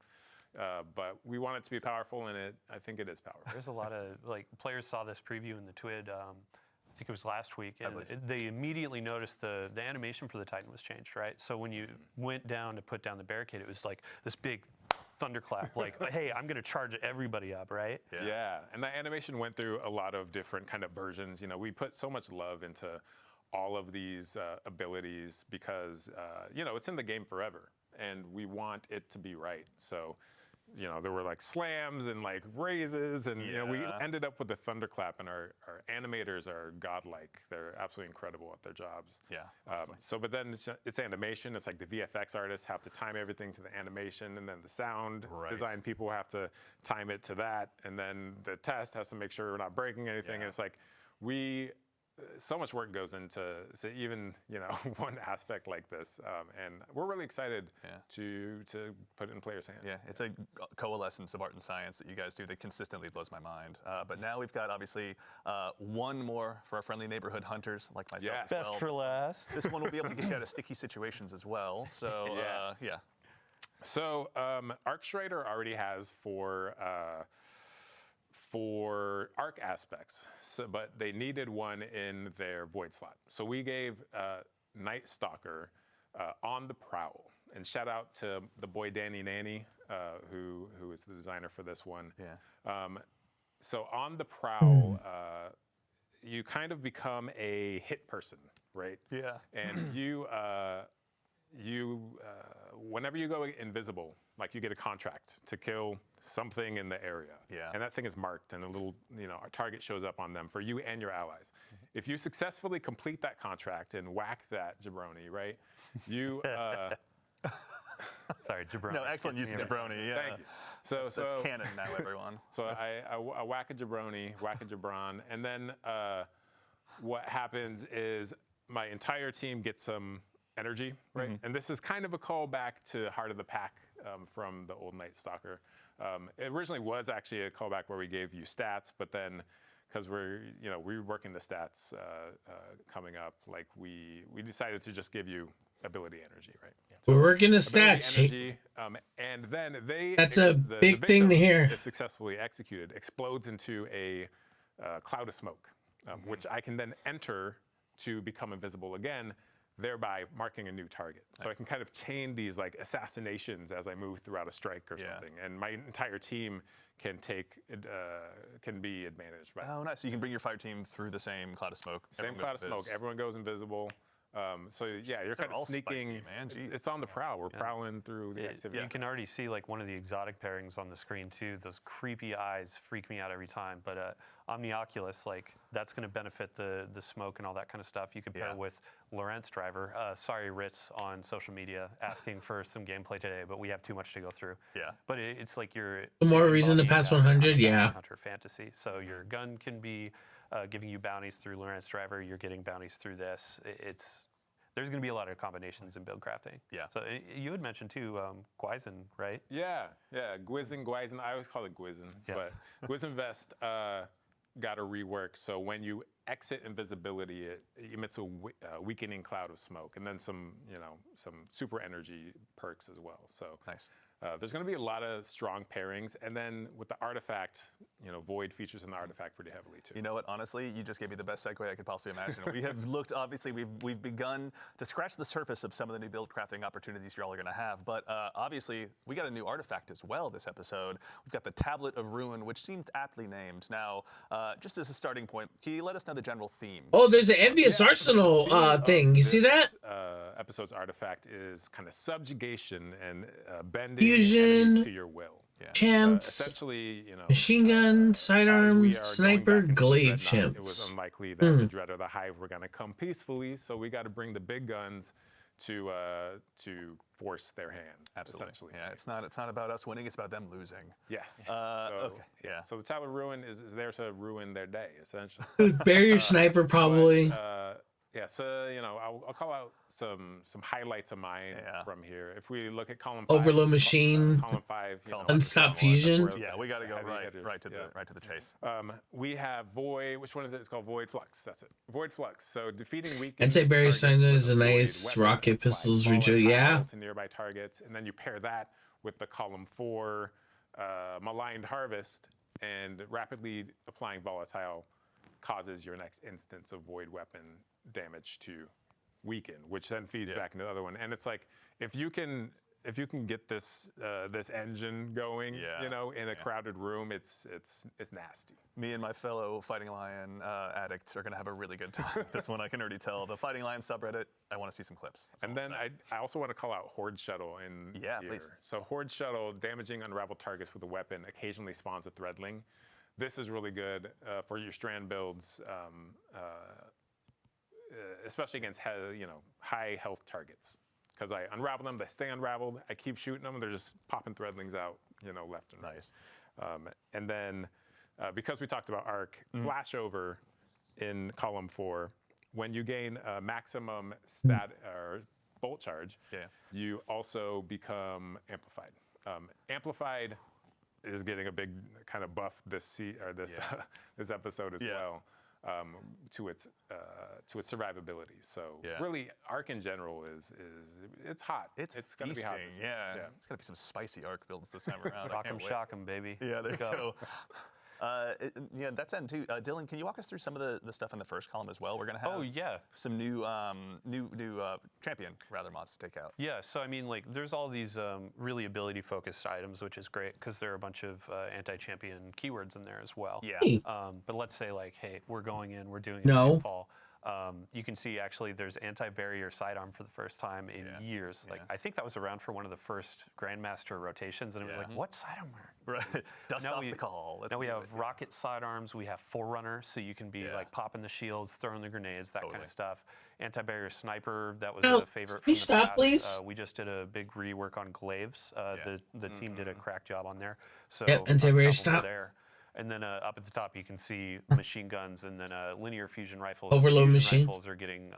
Speaker 6: But we want it to be powerful, and I think it is powerful.
Speaker 5: There's a lot of players saw this preview in the TWID. I think it was last week, and they immediately noticed the animation for the Titan was changed, right? So when you went down to put down the barricade, it was like this big thunderclap, like, hey, I'm going to charge everybody up, right?
Speaker 6: Yeah, and the animation went through a lot of different kind of versions. We put so much love into all of these abilities because, it's in the game forever, and we want it to be right. So, there were like slams and like raises, and we ended up with the thunderclap, and our animators are godlike. They're absolutely incredible at their jobs. But then it's animation. It's like the VFX artists have to time everything to the animation, and then the sound design people have to time it to that, and then the test has to make sure we're not breaking anything. And it's like so much work goes into even one aspect like this, and we're really excited to put it in players' hands.
Speaker 2: Yeah, it's a coalescence of art and science that you guys do that consistently blows my mind. But now we've got obviously one more for our friendly neighborhood hunters like myself.
Speaker 6: Yeah.
Speaker 2: As well.
Speaker 5: Best for last.
Speaker 2: This one will be able to get you out of sticky situations as well. So yeah.
Speaker 6: So Arcstrider already has for arc aspects, but they needed one in their void slot. So we gave Night Stalker on the prowl, and shout out to the boy Danny Nanny, who is the designer for this one. So on the prowl, you kind of become a hit person, right?
Speaker 2: Yeah.
Speaker 6: And you whenever you go invisible, like you get a contract to kill something in the area. And that thing is marked, and a little, a target shows up on them for you and your allies. If you successfully complete that contract and whack that jabroni, right? You
Speaker 5: Sorry, jabroni.
Speaker 2: No, excellent use of jabroni. Yeah.
Speaker 6: Thank you. So
Speaker 2: it's canon now, everyone.
Speaker 6: So I whack a jabroni, whack a jabron, and then what happens is my entire team gets some energy, right? And this is kind of a callback to Heart of the Pack from the old Night Stalker. It originally was actually a callback where we gave you stats, but then because we're working the stats coming up, like we decided to just give you ability energy, right?
Speaker 1: We're working the stats.
Speaker 6: Energy, and then
Speaker 1: that's a big thing to hear.
Speaker 6: If successfully executed, explodes into a cloud of smoke, which I can then enter to become invisible again, thereby marking a new target. So I can kind of chain these like assassinations as I move throughout a strike or something, and my entire team can be advantaged by
Speaker 2: Oh, nice. So you can bring your fire team through the same cloud of smoke.
Speaker 6: same cloud of smoke. Everyone goes invisible. So yeah, you're kind of sneaking.
Speaker 2: Spicy, man.
Speaker 6: It's on the prowl. We're prowling through the activity.
Speaker 5: You can already see like one of the exotic pairings on the screen too. Those creepy eyes freak me out every time. But Omnioculus, like that's going to benefit the smoke and all that kind of stuff. You can pair with Lorentz Driver. Sorry, Ritz on social media asking for some gameplay today, but we have too much to go through. But it's like you're
Speaker 1: more reason to pass 100.
Speaker 5: Hunter fantasy. So your gun can be giving you bounties through Lorentz Driver. You're getting bounties through this. There's going to be a lot of combinations in build crafting. So you had mentioned too, Gwyzen, right?
Speaker 6: Yeah. Gwyzen. I always call it Gwyzen, but Gwyzen Vest got a rework. So when you exit invisibility, it emits a weakening cloud of smoke, and then some super energy perks as well. So
Speaker 2: nice.
Speaker 6: There's going to be a lot of strong pairings, and then with the artifact, Void features in the artifact pretty heavily too.
Speaker 2: You know what? Honestly, you just gave me the best segue I could possibly imagine. We have looked, obviously, we've begun to scratch the surface of some of the new build crafting opportunities you're all going to have. But obviously, we got a new artifact as well this episode. We've got the Tablet of Ruin, which seemed aptly named. Now, just as a starting point, can you let us know the general theme?
Speaker 1: Oh, there's an envious arsenal thing. You see that?
Speaker 6: Episode's artifact is kind of subjugation and bending
Speaker 1: fusion
Speaker 6: enemies to your will.
Speaker 1: Champs,
Speaker 6: essentially,
Speaker 1: machine gun,
Speaker 6: as
Speaker 1: sidearm,
Speaker 6: we are going
Speaker 1: sniper,
Speaker 6: back into
Speaker 1: glaive
Speaker 6: Dreadnought, it was
Speaker 1: champs.
Speaker 6: unlikely that the Dread or the Hive were going to come peacefully, so we got to bring the big guns to force their hand.
Speaker 2: Absolutely.
Speaker 6: Essentially.
Speaker 2: Yeah, it's not about us winning; it's about them losing.
Speaker 6: Yes.
Speaker 2: Okay. Yeah.
Speaker 6: So the Tower of Ruin is there to ruin their day, essentially.
Speaker 1: Dude, barrier sniper probably.
Speaker 6: Yeah, so I'll call out some highlights of mine from here. If we look at column 5,
Speaker 1: Overload machine.
Speaker 6: column 5,
Speaker 1: Unstop fusion.
Speaker 2: Yeah, we got to go
Speaker 6: heavy
Speaker 2: right
Speaker 6: hitters,
Speaker 2: to the chase.
Speaker 6: we have Void. Which one is it? It's called Void Flux. That's it. Void Flux. So defeating weak.
Speaker 1: I'd say barrier
Speaker 6: targets
Speaker 1: sniper
Speaker 6: with
Speaker 1: is a
Speaker 6: Void
Speaker 1: nice
Speaker 6: weapon
Speaker 1: rocket
Speaker 6: and fly
Speaker 1: pistols
Speaker 6: ball
Speaker 1: rejoin.
Speaker 6: and
Speaker 1: Yeah.
Speaker 6: pile to nearby targets, and then you pair that with the column 4 Maligned Harvest, and rapidly applying volatile causes your next instance of Void weapon damage to weaken, which then feeds back into the other one. And it's like if you can get this this engine going, in a crowded room, it's nasty.
Speaker 2: Me and my fellow Fighting Lion addicts are going to have a really good time. That's one I can already tell. The Fighting Lion subreddit, I want to see some clips.
Speaker 6: And then I also want to call out Horde Shuttle in here.
Speaker 2: Please.
Speaker 6: So Horde Shuttle, damaging unraveled targets with a weapon, occasionally spawns a Threadling. This is really good for your strand builds, especially against high health targets. Because I unravel them, they stay unraveled. I keep shooting them, they're just popping Threadlings out, left and right.
Speaker 2: Nice.
Speaker 6: And then, because we talked about arc, flashover in column 4, when you gain a maximum stat or bolt charge, you also become amplified. Amplified is getting a big kind of buff this this episode as well. To its survivability. So really, arc in general is it's hot.
Speaker 2: It's
Speaker 6: gonna be hot.
Speaker 2: Yeah. It's gonna be some spicy arc builds this time around.
Speaker 5: Rock 'em, shock 'em, baby.
Speaker 2: Yeah, there you go. That's end too. Dylan, can you walk us through some of the stuff in the first column as well? We're gonna have some new champion mods to take out.
Speaker 5: Yeah, so I mean, there's all these really ability-focused items, which is great because there are a bunch of anti-champion keywords in there as well.
Speaker 2: Yeah.
Speaker 5: But let's say hey, we're going in, we're doing
Speaker 1: No.
Speaker 5: a fall. You can see actually there's anti-barrier sidearm for the first time in years. I think that was around for one of the first Grandmaster rotations, and it was like, what sidearm?
Speaker 2: Right. Dust off the call.
Speaker 5: Now we have rocket sidearms. We have Forerunner, so you can be popping the shields, throwing the grenades, that kind of stuff. Anti-barrier sniper, that was a favorite from the past.
Speaker 1: Please?
Speaker 5: We just did a big rework on glaives. The team did a crack job on there. So
Speaker 1: anti-barrier stop.
Speaker 5: There. And then up at the top, you can see machine guns, and then linear fusion rifles.
Speaker 1: Overload
Speaker 5: fusion
Speaker 1: machine.
Speaker 5: Rifles are getting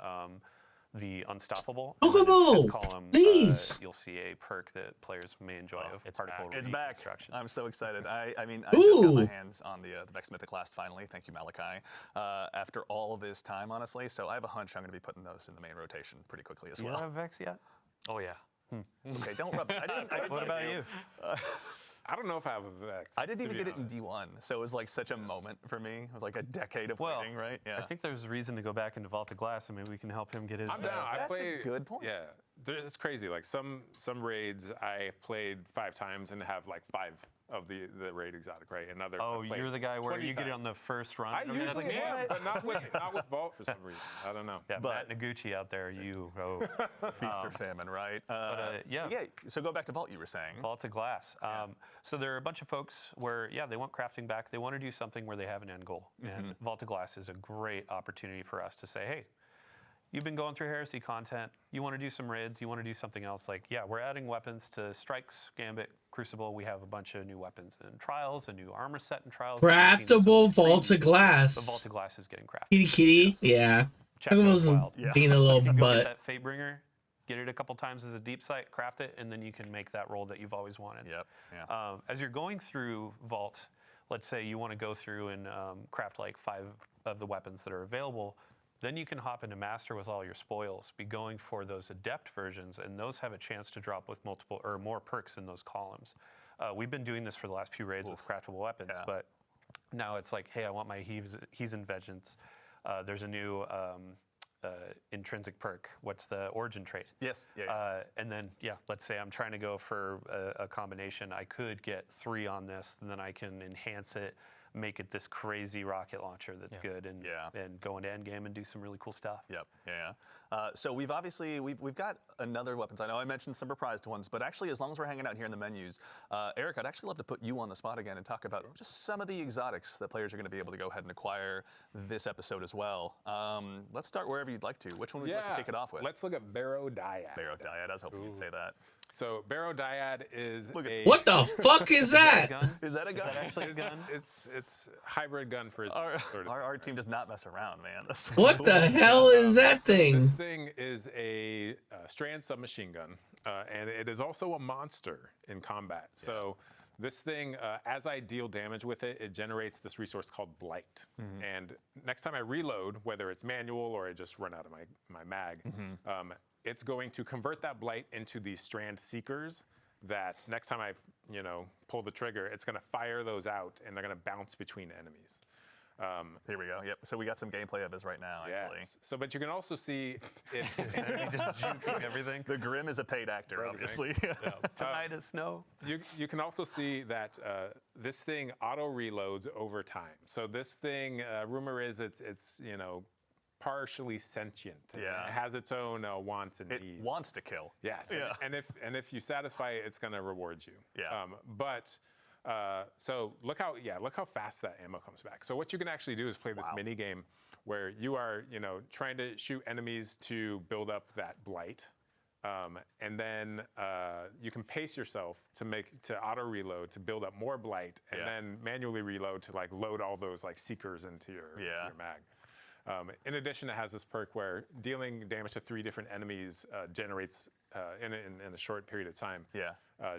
Speaker 5: the unstoppable.
Speaker 1: Unstoppable!
Speaker 5: Column,
Speaker 1: Please!
Speaker 5: you'll see a perk that players may enjoy of particle
Speaker 2: It's back.
Speaker 5: reconstruction.
Speaker 2: I'm so excited. I just got my hands on the Vex Mythic last finally. Thank you, Malachi. After all this time, honestly. So I have a hunch I'm going to be putting those in the main rotation pretty quickly as
Speaker 5: You
Speaker 2: well.
Speaker 5: don't have Vex yet?
Speaker 4: Oh yeah.
Speaker 2: Okay, don't rub it.
Speaker 5: What about you?
Speaker 6: I don't know if I have a Vex.
Speaker 2: I didn't even get it in D1, so it was like such a moment for me. It was like a decade of waiting, right? Yeah.
Speaker 5: I think there's a reason to go back into Vault of Glass, and maybe we can help him get his.
Speaker 6: I'm down. I
Speaker 2: That's
Speaker 6: played,
Speaker 2: a good point.
Speaker 6: Yeah, it's crazy. Like some raids I've played 5 times and have like 5 of the raid exotic, right? And others.
Speaker 5: Oh,
Speaker 6: I've played
Speaker 5: you're the guy where
Speaker 6: 20
Speaker 5: you get it
Speaker 6: times.
Speaker 5: on the first run.
Speaker 6: I usually
Speaker 5: that's
Speaker 6: am, but not with Vault for some reason. I don't know.
Speaker 5: Yeah, Matt Noguchi out there, you.
Speaker 2: Feast or famine, right?
Speaker 5: Yeah.
Speaker 2: So go back to Vault, you were saying.
Speaker 5: Vault of Glass. So there are a bunch of folks where, they want crafting back. They want to do something where they have an end goal. And Vault of Glass is a great opportunity for us to say, hey, you've been going through Heresy content. You want to do some raids. You want to do something else. We're adding weapons to Strikes, Gambit, Crucible. We have a bunch of new weapons in Trials, a new armor set in Trials.
Speaker 1: Craftable Vault of Glass.
Speaker 5: The Vault of Glass is getting crafted.
Speaker 1: Kitty. Yeah.
Speaker 5: Check those
Speaker 1: was
Speaker 5: wild.
Speaker 1: being a little
Speaker 5: Go get
Speaker 1: butt.
Speaker 5: that Fatebringer, get it a couple times as a deep sight, craft it, and then you can make that roll that you've always wanted.
Speaker 2: Yep. Yeah.
Speaker 5: As you're going through Vault, let's say you want to go through and craft 5 of the weapons that are available, then you can hop into Master with all your spoils, be going for those Adept versions, and those have a chance to drop with multiple or more perks in those columns. We've been doing this for the last few raids with craftable weapons, but now it's like, hey, I want my Heathen Vengeance. There's a new intrinsic perk. What's the origin trait?
Speaker 2: Yes.
Speaker 5: And then, let's say I'm trying to go for a combination. I could get 3 on this, and then I can enhance it, make it this crazy rocket launcher that's good and go into endgame and do some really cool stuff.
Speaker 2: Yep. Yeah. So we've got another weapons. I know I mentioned some reprised ones, but actually, as long as we're hanging out here in the menus, Eric, I'd actually love to put you on the spot again and talk about just some of the exotics that players are going to be able to go ahead and acquire this episode as well. Let's start wherever you'd like to. Which one would you like to kick it off with?
Speaker 6: Let's look at Barrow Dyad.
Speaker 2: Barrow Dyad. I was hoping you'd say that.
Speaker 6: So Barrow Dyad is
Speaker 1: What the fuck is that?
Speaker 2: Is that a gun?
Speaker 5: Is that actually a gun?
Speaker 6: It's hybrid gun for his sort of.
Speaker 2: Our team does not mess around, man. That's
Speaker 1: What the hell is that thing?
Speaker 6: This thing is a strand submachine gun, and it is also a monster in combat. Yeah. So this thing, as I deal damage with it, it generates this resource called Blight. And next time I reload, whether it's manual or I just run out of my mag, it's going to convert that Blight into these strand seekers that next time I pull the trigger, it's going to fire those out and they're going to bounce between enemies.
Speaker 2: Here we go. Yep. So we got some gameplay of this right now, actually.
Speaker 6: So, but you can also see it.
Speaker 5: Just juking everything.
Speaker 2: The Grim is a paid actor, obviously.
Speaker 5: Tonight is snow.
Speaker 6: You can also see that this thing auto reloads over time. So this thing, rumor is it's partially sentient.
Speaker 2: Yeah.
Speaker 6: It has its own wants and needs.
Speaker 2: It wants to kill.
Speaker 6: Yes.
Speaker 2: Yeah.
Speaker 6: And if you satisfy it, it's going to reward you.
Speaker 2: Yeah.
Speaker 6: So look how fast that ammo comes back. So what you can actually do is play this mini game where you are trying to shoot enemies to build up that Blight, and then you can pace yourself to auto reload to build up more Blight, and then manually reload to load all those seekers into your mag. In addition, it has this perk where dealing damage to 3 different enemies generates, in a short period of time,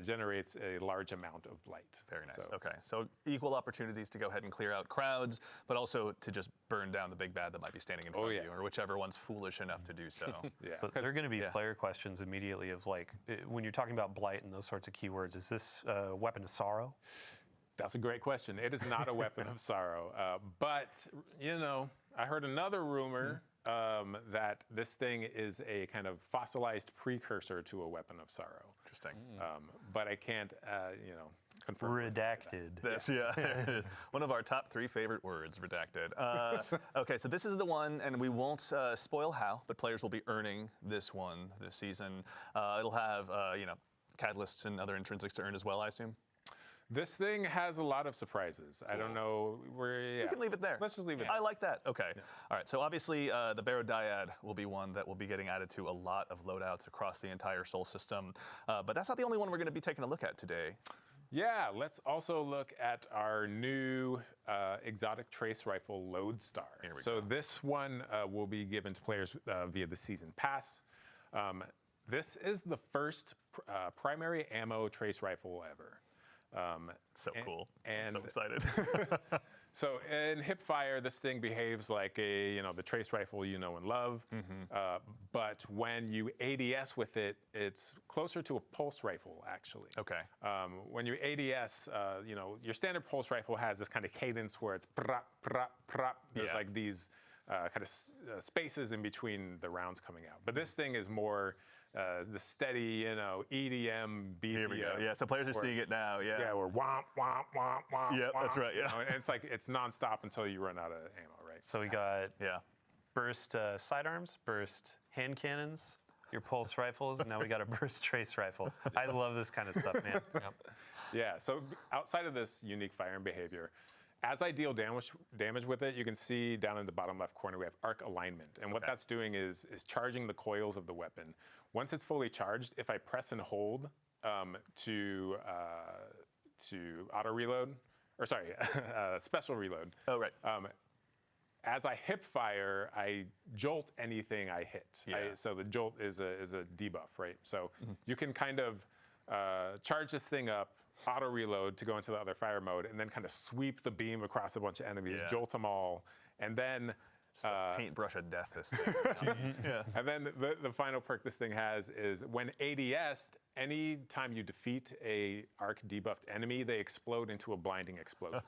Speaker 6: generates a large amount of Blight.
Speaker 2: Very nice. Okay, so equal opportunities to go ahead and clear out crowds, but also to just burn down the big bad that might be standing in front of you, or whichever one's foolish enough to do so.
Speaker 5: So there are going to be player questions immediately of when you're talking about Blight and those sorts of keywords, is this a weapon of sorrow?
Speaker 6: That's a great question. It is not a weapon of sorrow, but I heard another rumor that this thing is a kind of fossilized precursor to a weapon of sorrow.
Speaker 2: Interesting.
Speaker 6: But I can't, confirm.
Speaker 5: Redacted.
Speaker 2: This, one of our top 3 favorite words, redacted. Okay, so this is the one, and we won't spoil how, but players will be earning this one this season. It'll have, catalysts and other intrinsics to earn as well, I assume.
Speaker 6: This thing has a lot of surprises. I don't know where.
Speaker 2: You can leave it there.
Speaker 6: Let's just leave it.
Speaker 2: I like that. Okay. Yeah. All right. So obviously, the Barrow Dyad will be one that will be getting added to a lot of loadouts across the entire Sol system. But that's not the only one we're going to be taking a look at today.
Speaker 6: Yeah. Let's also look at our new exotic trace rifle Lodestar.
Speaker 2: Here we
Speaker 6: go. This one will be given to players via the season pass. This is the first primary ammo trace rifle ever.
Speaker 2: So cool.
Speaker 6: And
Speaker 2: I'm so excited.
Speaker 6: So in hipfire, this thing behaves like the trace rifle you know and love. But when you ADS with it, it's closer to a pulse rifle, actually.
Speaker 2: Okay.
Speaker 6: When you ADS, your standard pulse rifle has this kind of cadence where it's prap, prap, prap. There's like these kind of spaces in between the rounds coming out. But this thing is more the steady, EDM beat.
Speaker 2: Here we go. Yeah, so players are seeing it now. Yeah.
Speaker 6: Yeah, we're womp, womp, womp, womp.
Speaker 2: Yeah,
Speaker 6: womp,
Speaker 2: that's right. Yeah.
Speaker 6: And it's nonstop until you run out of ammo, right?
Speaker 5: So we got burst sidearms, burst hand cannons, your pulse rifles, and now we got a burst trace rifle. I love this kind of stuff, man.
Speaker 6: Yeah. So outside of this unique firing behavior, as I deal damage with it, you can see down in the bottom left corner we have arc alignment, and what that's doing is charging the coils of the weapon. Once it's fully charged, if I press and hold to auto reload, or sorry, special reload.
Speaker 2: Oh right.
Speaker 6: As I hip fire, I jolt anything I hit. So the jolt is a debuff, right? So you can kind of charge this thing up, auto reload to go into the other fire mode, and then kind of sweep the beam across a bunch of enemies, jolt them all, and then
Speaker 2: paintbrush of death this thing.
Speaker 6: And then the final perk this thing has is when ADS, any time you defeat a arc debuffed enemy, they explode into a blinding explosion.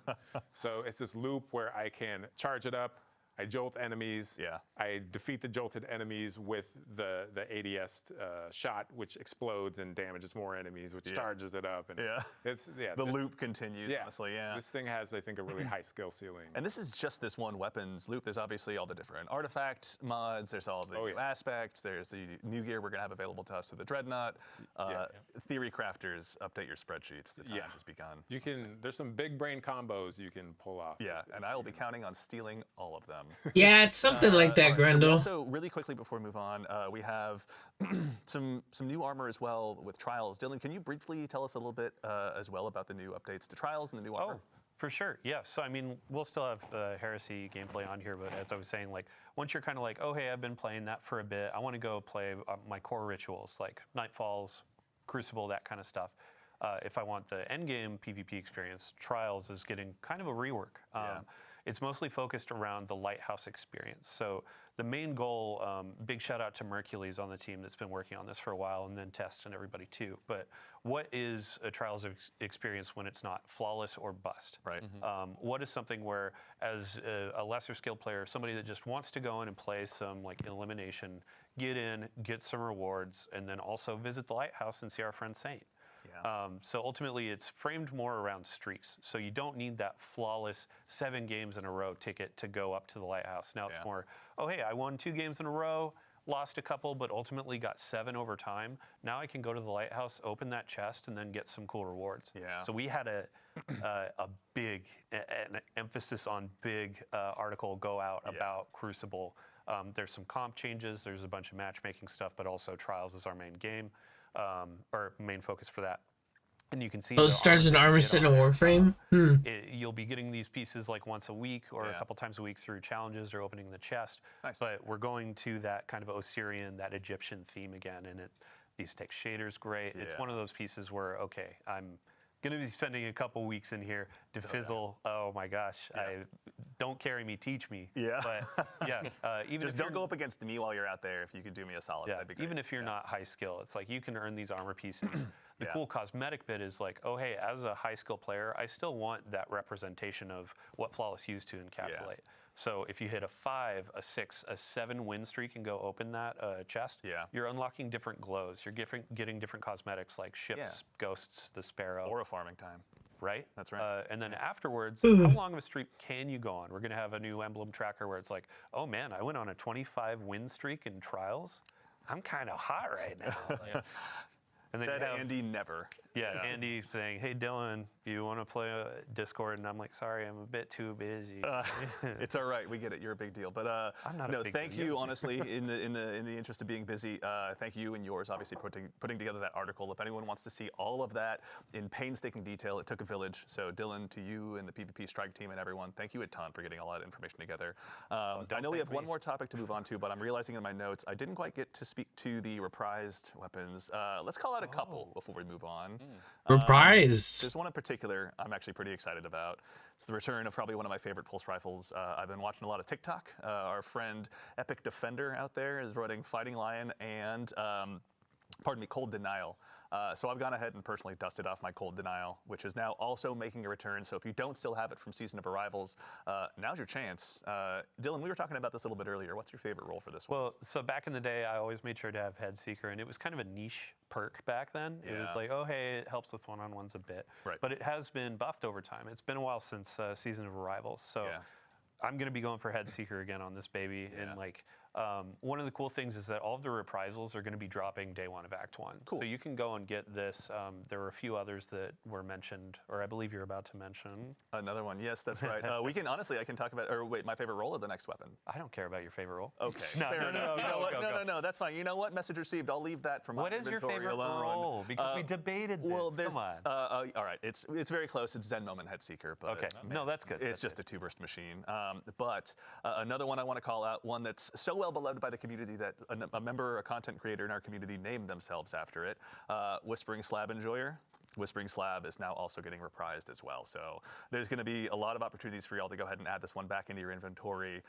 Speaker 6: So it's this loop where I can charge it up, I jolt enemies.
Speaker 2: Yeah.
Speaker 6: I defeat the jolted enemies with the ADS shot, which explodes and damages more enemies, which charges it up. And
Speaker 2: the loop continues. Honestly,
Speaker 6: This thing has, I think, a really high skill ceiling.
Speaker 2: And this is just this one weapons loop. There's obviously all the different artifact mods. There's all the new aspects. There's the new gear we're gonna have available to us through the Dreadnought. Theory crafters, update your spreadsheets. The time has begun.
Speaker 6: You can. There's some big brain combos you can pull off.
Speaker 2: Yeah, and I will be counting on stealing all of them.
Speaker 1: Yeah, it's something like that, Grendel.
Speaker 2: So really quickly before we move on, we have some new armor as well with Trials. Dylan, can you briefly tell us a little bit as well about the new updates to Trials and the new armor?
Speaker 5: Oh, for sure. Yeah. So I mean, we'll still have Heresy gameplay on here, but as I was saying, like once you're kind of like, oh hey, I've been playing that for a bit. I want to go play my core rituals like Nightfalls, Crucible, that kind of stuff. If I want the endgame PvP experience, Trials is getting kind of a rework. It's mostly focused around the Lighthouse experience. So the main goal, big shout out to Mercules on the team that's been working on this for a while, and then Test and everybody too. But what is a Trials experience when it's not flawless or bust?
Speaker 2: Right.
Speaker 5: What is something where, as a lesser skilled player, somebody that just wants to go in and play some like elimination, get in, get some rewards, and then also visit the Lighthouse and see our friend Saint. So ultimately, it's framed more around streaks. So you don't need that flawless 7 games in a row ticket to go up to the Lighthouse. Now it's more, oh, hey, I won 2 games in a row, lost a couple, but ultimately got 7 over time. Now I can go to the Lighthouse, open that chest, and then get some cool rewards. So we had a big, an emphasis on big article go out about Crucible. There's some comp changes. There's a bunch of matchmaking stuff, but also Trials is our main game. Or main focus for that. And you can see.
Speaker 1: Oh, it starts in Armistead and Warframe?
Speaker 5: You'll be getting these pieces like once a week or a couple times a week through challenges or opening the chest. But we're going to that kind of Osirian, that Egyptian theme again. And these text shaders, great. It's one of those pieces where, okay, I'm going to be spending a couple weeks in here to fizzle. Oh my gosh, don't carry me, teach me. But even
Speaker 2: just don't go up against me while you're out there. If you could do me a solid, that'd be great.
Speaker 5: Even if you're not high skill, it's like you can earn these armor pieces. The cool cosmetic bit is like, oh hey, as a high skill player, I still want that representation of what Flawless used to encapsulate. So if you hit a 5, a 6, a 7 win streak and go open that chest, you're unlocking different glows. You're getting different cosmetics like ships, ghosts, the sparrow.
Speaker 2: Or a farming time.
Speaker 5: Right?
Speaker 2: That's right.
Speaker 5: And then afterwards, how long of a streak can you go on? We're going to have a new emblem tracker where it's like, oh man, I went on a 25 win streak in Trials. I'm kind of hot right now. And then
Speaker 2: Said Andy never.
Speaker 5: Andy saying, hey, Dylan, you want to play Discord? And I'm like, sorry, I'm a bit too busy.
Speaker 2: It's all right. We get it. You're a big deal. But
Speaker 5: I'm not a big
Speaker 2: thank
Speaker 5: deal.
Speaker 2: you, honestly, in the interest of being busy. Thank you and yours, obviously, putting together that article. If anyone wants to see all of that in painstaking detail, it took a village. So Dylan, to you and the PvP Strike team and everyone, thank you a ton for getting all that information together. I know we have one more topic to move on to, but I'm realizing in my notes I didn't quite get to speak to the reprised weapons. Let's call out a couple before we move on.
Speaker 1: Reprised.
Speaker 2: There's one in particular I'm actually pretty excited about. It's the return of probably one of my favorite pulse rifles. I've been watching a lot of TikTok. Our friend Epic Defender out there is running Fighting Lion and, Cold Denial. So I've gone ahead and personally dusted off my Cold Denial, which is now also making a return. So if you don't still have it from Season of Arrivals, now's your chance. Dylan, we were talking about this a little bit earlier. What's your favorite role for this one?
Speaker 5: Well, so back in the day, I always made sure to have Head Seeker, and it was kind of a niche perk back then. It was like, oh, hey, it helps with one-on-ones a bit. But it has been buffed over time. It's been a while since Season of Arrivals. So I'm going to be going for Head Seeker again on this baby. And like, one of the cool things is that all of the reprisals are going to be dropping day 1 of Act 1. So you can go and get this. There were a few others that were mentioned, or I believe you're about to mention.
Speaker 2: Another one. Yes, that's right. We can, honestly, I can talk about, or wait, my favorite role or the next weapon?
Speaker 5: I don't care about your favorite role.
Speaker 2: Okay. No, that's fine. You know what? Message received. I'll leave that for my
Speaker 5: What is your
Speaker 2: inventory
Speaker 5: favorite
Speaker 2: alone.
Speaker 5: role? Because we debated this.
Speaker 2: Well, there's,
Speaker 5: Come on.
Speaker 2: all right. It's very close. It's Zen Moment Head Seeker. But
Speaker 5: Okay. No, that's good.
Speaker 2: It's just a 2-burst machine. But another one I want to call out, one that's so well beloved by the community that a member or a content creator in our community named themselves after it. Whispering Slab Enjoyer. Whispering Slab is now also getting reprised as well. So there's going to be a lot of opportunities for y'all to go ahead and add this one back into your inventory.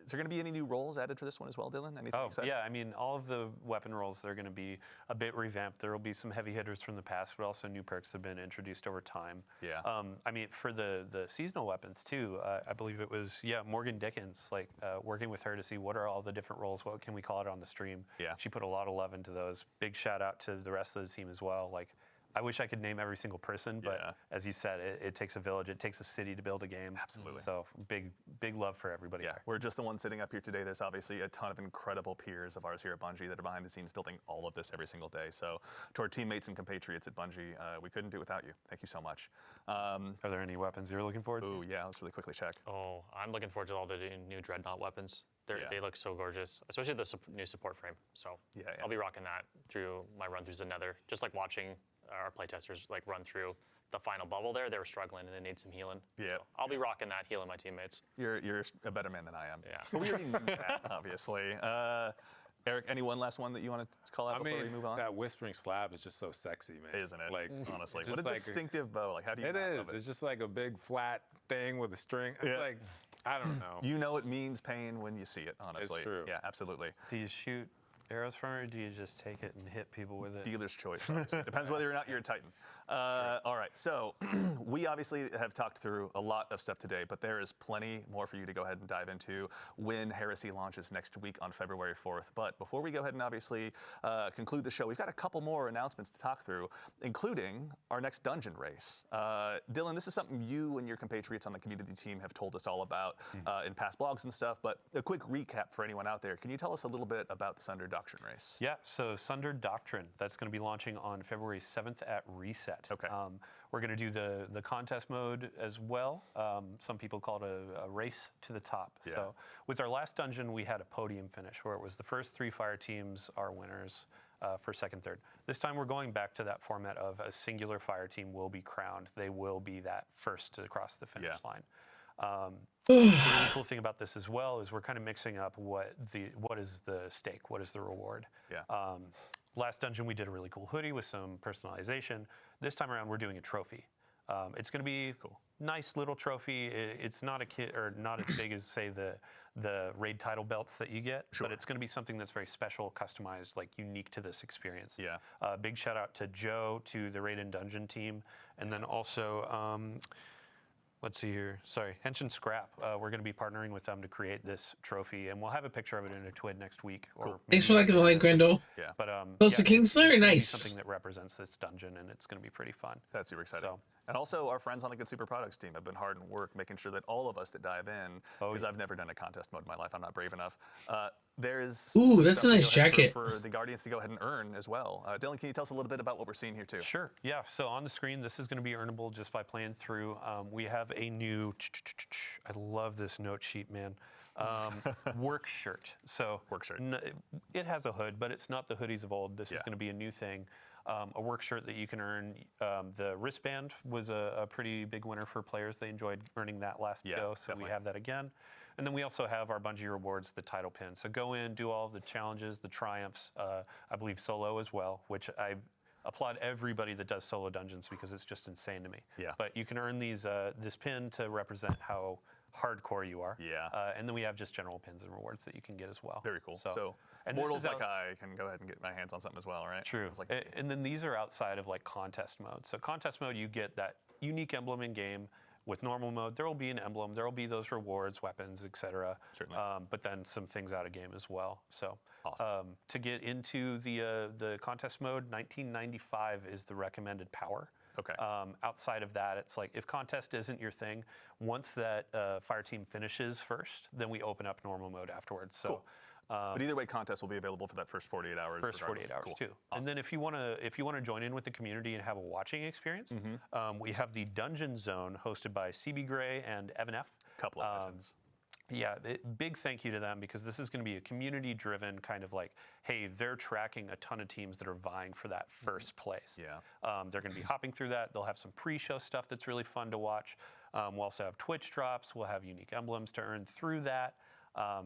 Speaker 2: Is there going to be any new roles added for this one as well, Dylan? Anything exciting?
Speaker 5: Yeah, I mean, all of the weapon roles, they're going to be a bit revamped. There will be some heavy hitters from the past, but also new perks have been introduced over time.
Speaker 2: Yeah.
Speaker 5: I mean, for the seasonal weapons too, I believe it was, Morgan Dickens, like working with her to see what are all the different roles, what can we call it on the stream.
Speaker 2: Yeah.
Speaker 5: She put a lot of love into those. Big shout out to the rest of the team as well. Like, I wish I could name every single person, but as you said, it takes a village, it takes a city to build a game.
Speaker 2: Absolutely.
Speaker 5: So big love for everybody there.
Speaker 2: We're just the ones sitting up here today. There's obviously a ton of incredible peers of ours here at Bungie that are behind the scenes building all of this every single day. So to our teammates and compatriots at Bungie, we couldn't do it without you. Thank you so much.
Speaker 5: Are there any weapons you're looking forward to?
Speaker 2: Oh yeah, let's really quickly check.
Speaker 4: Oh, I'm looking forward to all the new Dreadnought weapons. They look so gorgeous, especially the new support frame. So I'll be rocking that through my run-throughs of Nether, just like watching our playtesters like run through the final bubble there. They were struggling and they need some healing.
Speaker 2: Yeah.
Speaker 4: So I'll be rocking that, healing my teammates.
Speaker 2: You're a better man than I am.
Speaker 4: Yeah.
Speaker 2: But we already knew that, obviously. Eric, any one last one that you want to call out before we move on?
Speaker 6: That Whispering Slab is just so sexy, man.
Speaker 2: Isn't it?
Speaker 6: Like,
Speaker 2: honestly,
Speaker 6: just
Speaker 2: what a
Speaker 6: like
Speaker 2: distinctive bow. Like, how do you?
Speaker 6: It is. It's just like a big flat thing with a string. It's like, I don't know.
Speaker 2: You know it means pain when you see it. Honestly,
Speaker 6: It's true.
Speaker 2: Yeah, absolutely.
Speaker 5: Do you shoot arrows from it, or do you just take it and hit people with it?
Speaker 2: Dealer's choice. Obviously. Depends whether or not you're a Titan. All right, so we obviously have talked through a lot of stuff today, but there is plenty more for you to go ahead and dive into when Heresy launches next week on February 4th. But before we go ahead and obviously conclude the show, we've got a couple more announcements to talk through, including our next dungeon race. Dylan, this is something you and your compatriots on the community team have told us all about in past blogs and stuff, but a quick recap for anyone out there. Can you tell us a little bit about the Sunder Doctrine race?
Speaker 5: Yeah, so Sunder Doctrine, that's going to be launching on February 7th at Reset.
Speaker 2: Okay.
Speaker 5: We're going to do the contest mode as well. Some people call it a race to the top.
Speaker 2: Yeah.
Speaker 5: So with our last dungeon, we had a podium finish where it was the first 3 fire teams are winners for second, third. This time we're going back to that format of a singular fire team will be crowned. They will be that first to cross the finish line. The really cool thing about this as well is we're kind of mixing up what is the stake, what is the reward.
Speaker 2: Yeah.
Speaker 5: Last dungeon we did a really cool hoodie with some personalization. This time around we're doing a trophy. It's going to be nice little trophy. It's not not as big as say the raid title belts that you get, but it's going to be something that's very special, customized, like unique to this experience.
Speaker 2: Yeah.
Speaker 5: Big shout out to Joe, to the Raid and Dungeon team, and then also. Let's see here. Sorry, Henshin Scrap. We're going to be partnering with them to create this trophy, and we'll have a picture of it in a TWID next week. Or
Speaker 1: Thanks for liking the like, Grendel.
Speaker 2: Yeah.
Speaker 5: But
Speaker 1: Close to Kingslayer, nice.
Speaker 5: Something that represents this dungeon, and it's going to be pretty fun.
Speaker 2: That's super exciting.
Speaker 5: So,
Speaker 2: and also, our friends on the Good Super Products team have been hard at work making sure that all of us that dive in, because I've never done a contest mode in my life, I'm not brave enough. There's
Speaker 1: that's a nice jacket
Speaker 2: for the Guardians to go ahead and earn as well. Dylan, can you tell us a little bit about what we're seeing here too?
Speaker 5: Sure. Yeah. So on the screen, this is going to be earnable just by playing through. We have a new. I love this note sheet, man. Work shirt. So
Speaker 2: work shirt.
Speaker 5: It has a hood, but it's not the hoodies of old. This is going to be a new thing. A work shirt that you can earn. The wristband was a pretty big winner for players. They enjoyed earning that last go, so we have that again. And then we also have our Bungie rewards, the title pin. So go in, do all of the challenges, the triumphs. I believe solo as well, which I applaud everybody that does solo dungeons because it's just insane to me.
Speaker 2: Yeah.
Speaker 5: But you can earn these this pin to represent how hardcore you are.
Speaker 2: Yeah.
Speaker 5: And then we have just general pins and rewards that you can get as well.
Speaker 2: Very cool. So
Speaker 5: and
Speaker 2: mortals like I can go ahead and get my hands on something as well, right?
Speaker 5: True. And then these are outside of like contest mode. So contest mode, you get that unique emblem in game. With normal mode, there will be an emblem, there will be those rewards, weapons, etc.
Speaker 2: Certainly.
Speaker 5: But then some things out of game as well. So
Speaker 2: awesome.
Speaker 5: To get into the contest mode, 1995 is the recommended power.
Speaker 2: Okay.
Speaker 5: Outside of that, it's like if contest isn't your thing, once that fire team finishes first, then we open up normal mode afterwards. So.
Speaker 2: Cool. But either way, contest will be available for that first 48 hours.
Speaker 5: First 48 hours too. Awesome. And then if you want to join in with the community and have a watching experience, we have the Dungeon Zone hosted by CB Gray and Evan F.
Speaker 2: Couple of legends.
Speaker 5: Yeah, big thank you to them because this is going to be a community-driven kind of like, hey, they're tracking a ton of teams that are vying for that first place.
Speaker 2: Yeah.
Speaker 5: They're going to be hopping through that. They'll have some pre-show stuff that's really fun to watch. We'll also have Twitch drops. We'll have unique emblems to earn through that.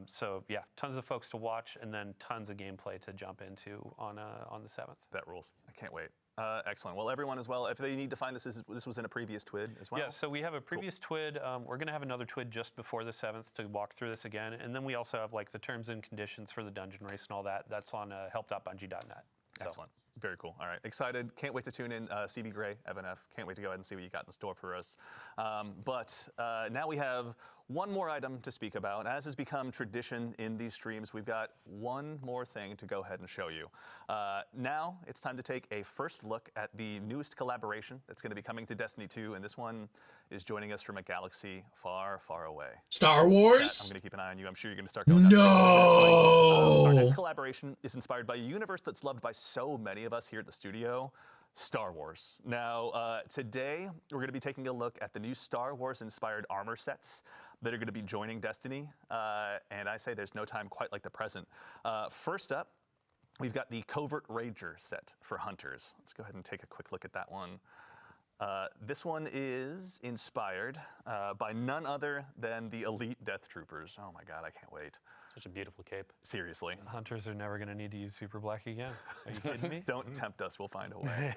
Speaker 5: So yeah, tons of folks to watch, and then tons of gameplay to jump into on the 7th.
Speaker 2: That rules. I can't wait. Excellent. Well, everyone as well, if they need to find this was in a previous TWID as well?
Speaker 5: Yeah, so we have a previous TWID. We're going to have another TWID just before the 7th to walk through this again. And then we also have like the terms and conditions for the dungeon race and all that. That's on help.bungie.net. So.
Speaker 2: Excellent. Very cool. All right. Excited. Can't wait to tune in. CB Gray, Evan F. Can't wait to go ahead and see what you got in store for us. But now we have one more item to speak about. As has become tradition in these streams, we've got one more thing to go ahead and show you. Now it's time to take a first look at the newest collaboration that's going to be coming to Destiny 2, and this one is joining us from a galaxy far, far away.
Speaker 1: Star Wars?
Speaker 2: I'm going to keep an eye on you. I'm sure you're going to start going nuts.
Speaker 1: No!
Speaker 2: Our next collaboration is inspired by a universe that's loved by so many of us here at the studio, Star Wars. Now, today, we're going to be taking a look at the new Star Wars-inspired armor sets that are going to be joining Destiny, and I say there's no time quite like the present. First up, we've got the Covert Ranger set for Hunters. Let's go ahead and take a quick look at that one. This one is inspired by none other than the elite Death Troopers. Oh my God, I can't wait.
Speaker 4: Such a beautiful cape.
Speaker 2: Seriously.
Speaker 5: Hunters are never going to need to use Super Black again. Are you kidding me?
Speaker 2: Don't tempt us, we'll find a way.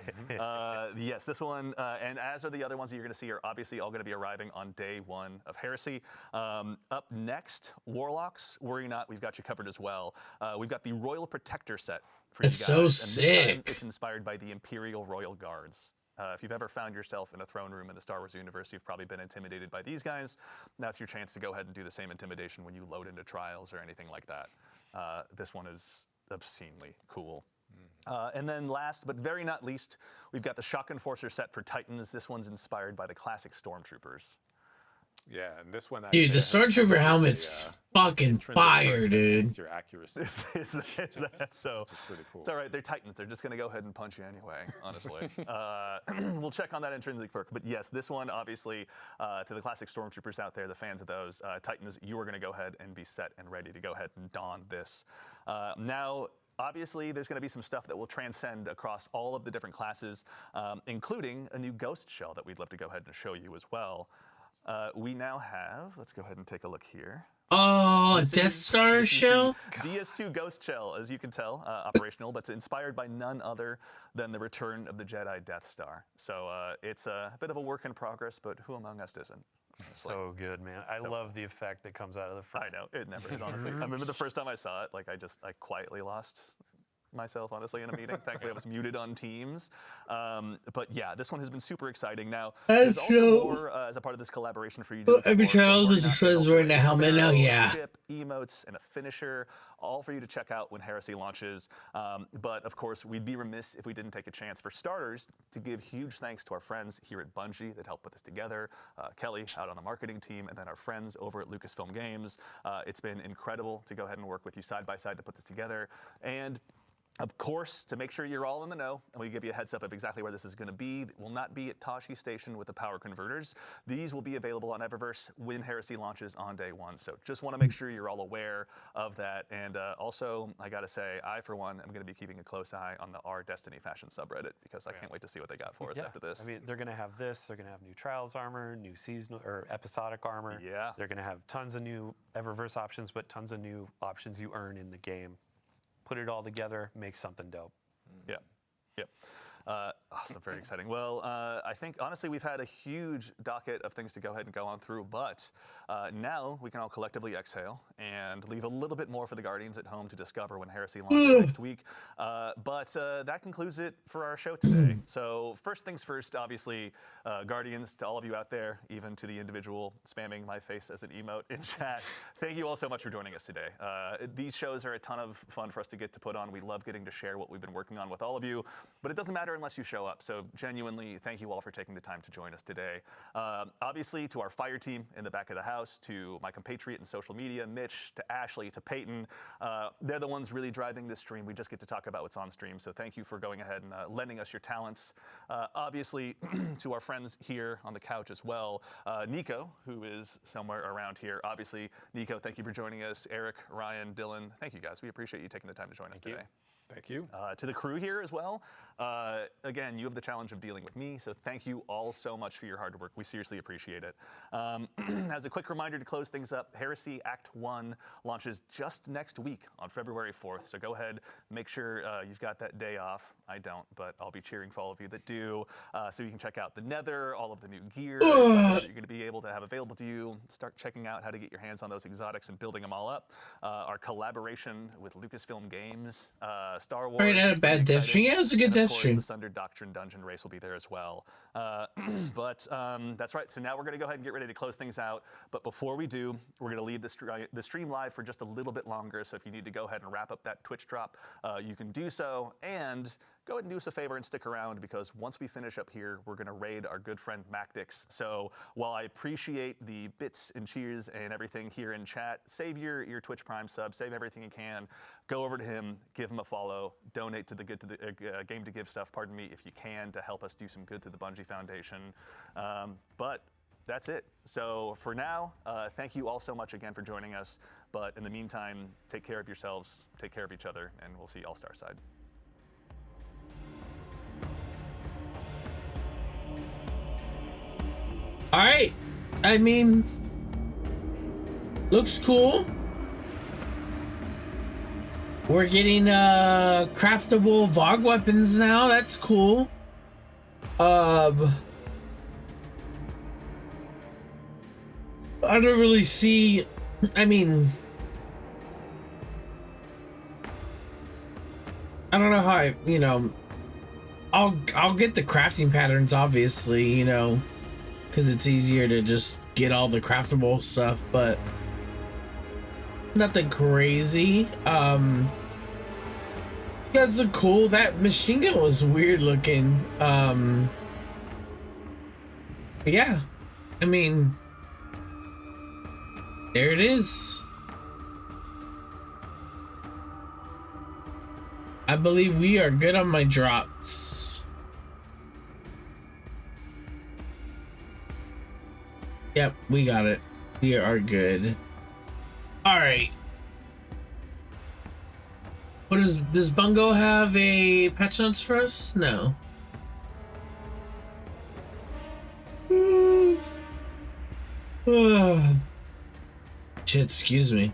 Speaker 2: Yes, this one, and as are the other ones that you're going to see, are obviously all going to be arriving on day 1 of Heresy. Up next, Warlocks. Worry not, we've got you covered as well. We've got the Royal Protector set for you guys.
Speaker 1: It's so
Speaker 2: and
Speaker 1: sick.
Speaker 2: This time, it's inspired by the Imperial Royal Guards. If you've ever found yourself in a throne room in the Star Wars universe, you've probably been intimidated by these guys. That's your chance to go ahead and do the same intimidation when you load into trials or anything like that. This one is obscenely cool. And then last, but very not least, we've got the Shock Enforcer set for Titans. This one's inspired by the classic Stormtroopers.
Speaker 6: Yeah, and this one,
Speaker 1: Dude, the Stormtrooper helmet's fucking fire, dude.
Speaker 6: Your accuracy.
Speaker 2: That's so.
Speaker 6: Which is pretty cool.
Speaker 2: It's all right. They're Titans. They're just going to go ahead and punch you anyway, honestly. We'll check on that intrinsic perk. But yes, this one, obviously, to the classic Stormtroopers out there, the fans of those, Titans, you are going to go ahead and be set and ready to go ahead and don this. Now, obviously, there's going to be some stuff that will transcend across all of the different classes, including a new Ghost Shell that we'd love to go ahead and show you as well. We now have, let's go ahead and take a look here.
Speaker 1: Oh, Death Star shell?
Speaker 2: DS2 Ghost Shell, as you can tell, operational, but it's inspired by none other than the Return of the Jedi Death Star. So it's a bit of a work in progress, but who among us isn't?
Speaker 5: So good, man. I love the effect that comes out of the front.
Speaker 2: I know, it never is, honestly. I remember the first time I saw it, like I quietly lost myself, honestly, in a meeting. Thankfully, I was muted on Teams. But yeah, this one has been super exciting. Now, there's also more as a part of this collaboration for you to explore.
Speaker 1: Every child is just wearing a helmet now, yeah.
Speaker 2: Emotes and a finisher, all for you to check out when Heresy launches. But of course, we'd be remiss if we didn't take a chance, for starters, to give huge thanks to our friends here at Bungie that helped put this together. Kelly out on the marketing team, and then our friends over at Lucasfilm Games. It's been incredible to go ahead and work with you side by side to put this together. And of course, to make sure you're all in the know, and we give you a heads up of exactly where this is going to be, it will not be at Tashi Station with the power converters. These will be available on Eververse when Heresy launches on day 1. So just want to make sure you're all aware of that. And also, I got to say, I, for one, am going to be keeping a close eye on the R Destiny Fashion subreddit, because I can't wait to see what they got for us after this.
Speaker 5: I mean, they're going to have this. They're going to have new Trials armor, new seasonal or episodic armor.
Speaker 2: Yeah.
Speaker 5: They're going to have tons of new Eververse options, but tons of new options you earn in the game. Put it all together, make something dope.
Speaker 2: Yeah, yep. Awesome, very exciting. Well, I think, honestly, we've had a huge docket of things to go ahead and go on through, but now we can all collectively exhale and leave a little bit more for the Guardians at home to discover when Heresy launches next week. But that concludes it for our show today. So first things first, obviously, Guardians, to all of you out there, even to the individual spamming my face as an emote in chat, thank you all so much for joining us today. These shows are a ton of fun for us to get to put on. We love getting to share what we've been working on with all of you, but it doesn't matter unless you show up. So genuinely, thank you all for taking the time to join us today. Obviously, to our fire team in the back of the house, to my compatriot in social media, Mitch, to Ashley, to Peyton, they're the ones really driving this stream. We just get to talk about what's on stream. So thank you for going ahead and lending us your talents. Obviously, to our friends here on the couch as well, Nico, who is somewhere around here. Obviously, Nico, thank you for joining us. Eric, Ryan, Dylan, thank you guys. We appreciate you taking the time to join us today.
Speaker 6: Thank you.
Speaker 2: To the crew here as well. Again, you have the challenge of dealing with me, so thank you all so much for your hard work. We seriously appreciate it. As a quick reminder to close things up, Heresy Act 1 launches just next week on February 4th, so go ahead, make sure you've got that day off. I don't, but I'll be cheering for all of you that do, so you can check out the Nether, all of the new gear that you're going to be able to have available to you. Start checking out how to get your hands on those exotics and building them all up. Our collaboration with Lucasfilm Games, Star Wars.
Speaker 1: Right, not a bad dev stream. Yeah, it's a good dev stream.
Speaker 2: The Sunder Doctrine Dungeon Race will be there as well. But that's right. So now we're going to go ahead and get ready to close things out. But before we do, we're going to leave the stream live for just a little bit longer. So if you need to go ahead and wrap up that Twitch drop, you can do so. And go ahead and do us a favor and stick around, because once we finish up here, we're going to raid our good friend Macdix. So while I appreciate the bits and cheers and everything here in chat, save your Twitch Prime sub, save everything you can. Go over to him, give him a follow, donate to the Game to Give stuff, pardon me, if you can, to help us do some good to the Bungie Foundation. But that's it. So for now, thank you all so much again for joining us. But in the meantime, take care of yourselves, take care of each other, and we'll see you all Starside.
Speaker 1: All right. I mean, looks cool. We're getting craftable Vogue weapons now. That's cool. I don't really see. I mean, I don't know how I, you know, I'll get the crafting patterns, obviously, you know, because it's easier to just get all the craftable stuff, but nothing crazy. That's a cool. That machine gun was weird looking. But yeah, I mean, there it is. I believe we are good on my drops. Yep, we got it. We are good. All right. What does Bungo have a patch notes for us? No. Shit, excuse me.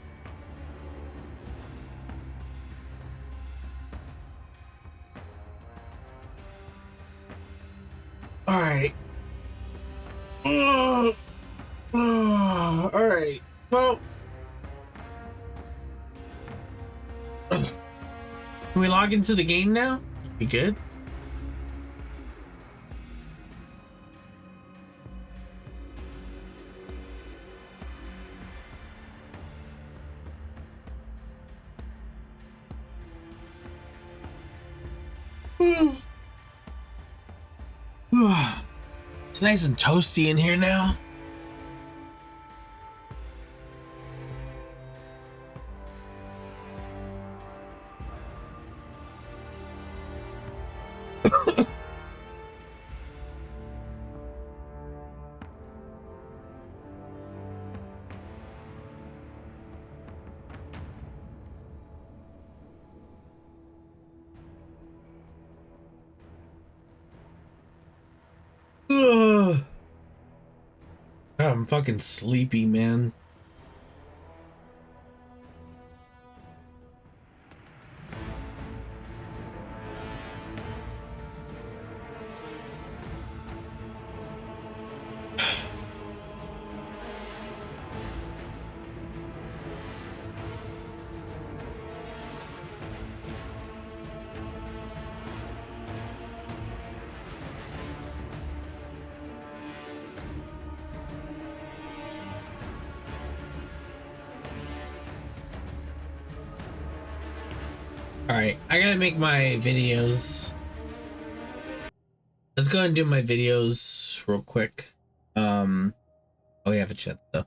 Speaker 1: All right. All right. Well, can we log into the game now? We good? It's nice and toasty in here now. God, I'm fucking sleepy, man. Alright, I gotta make my videos. Let's go ahead and do my videos real quick. Oh, we have a chat though.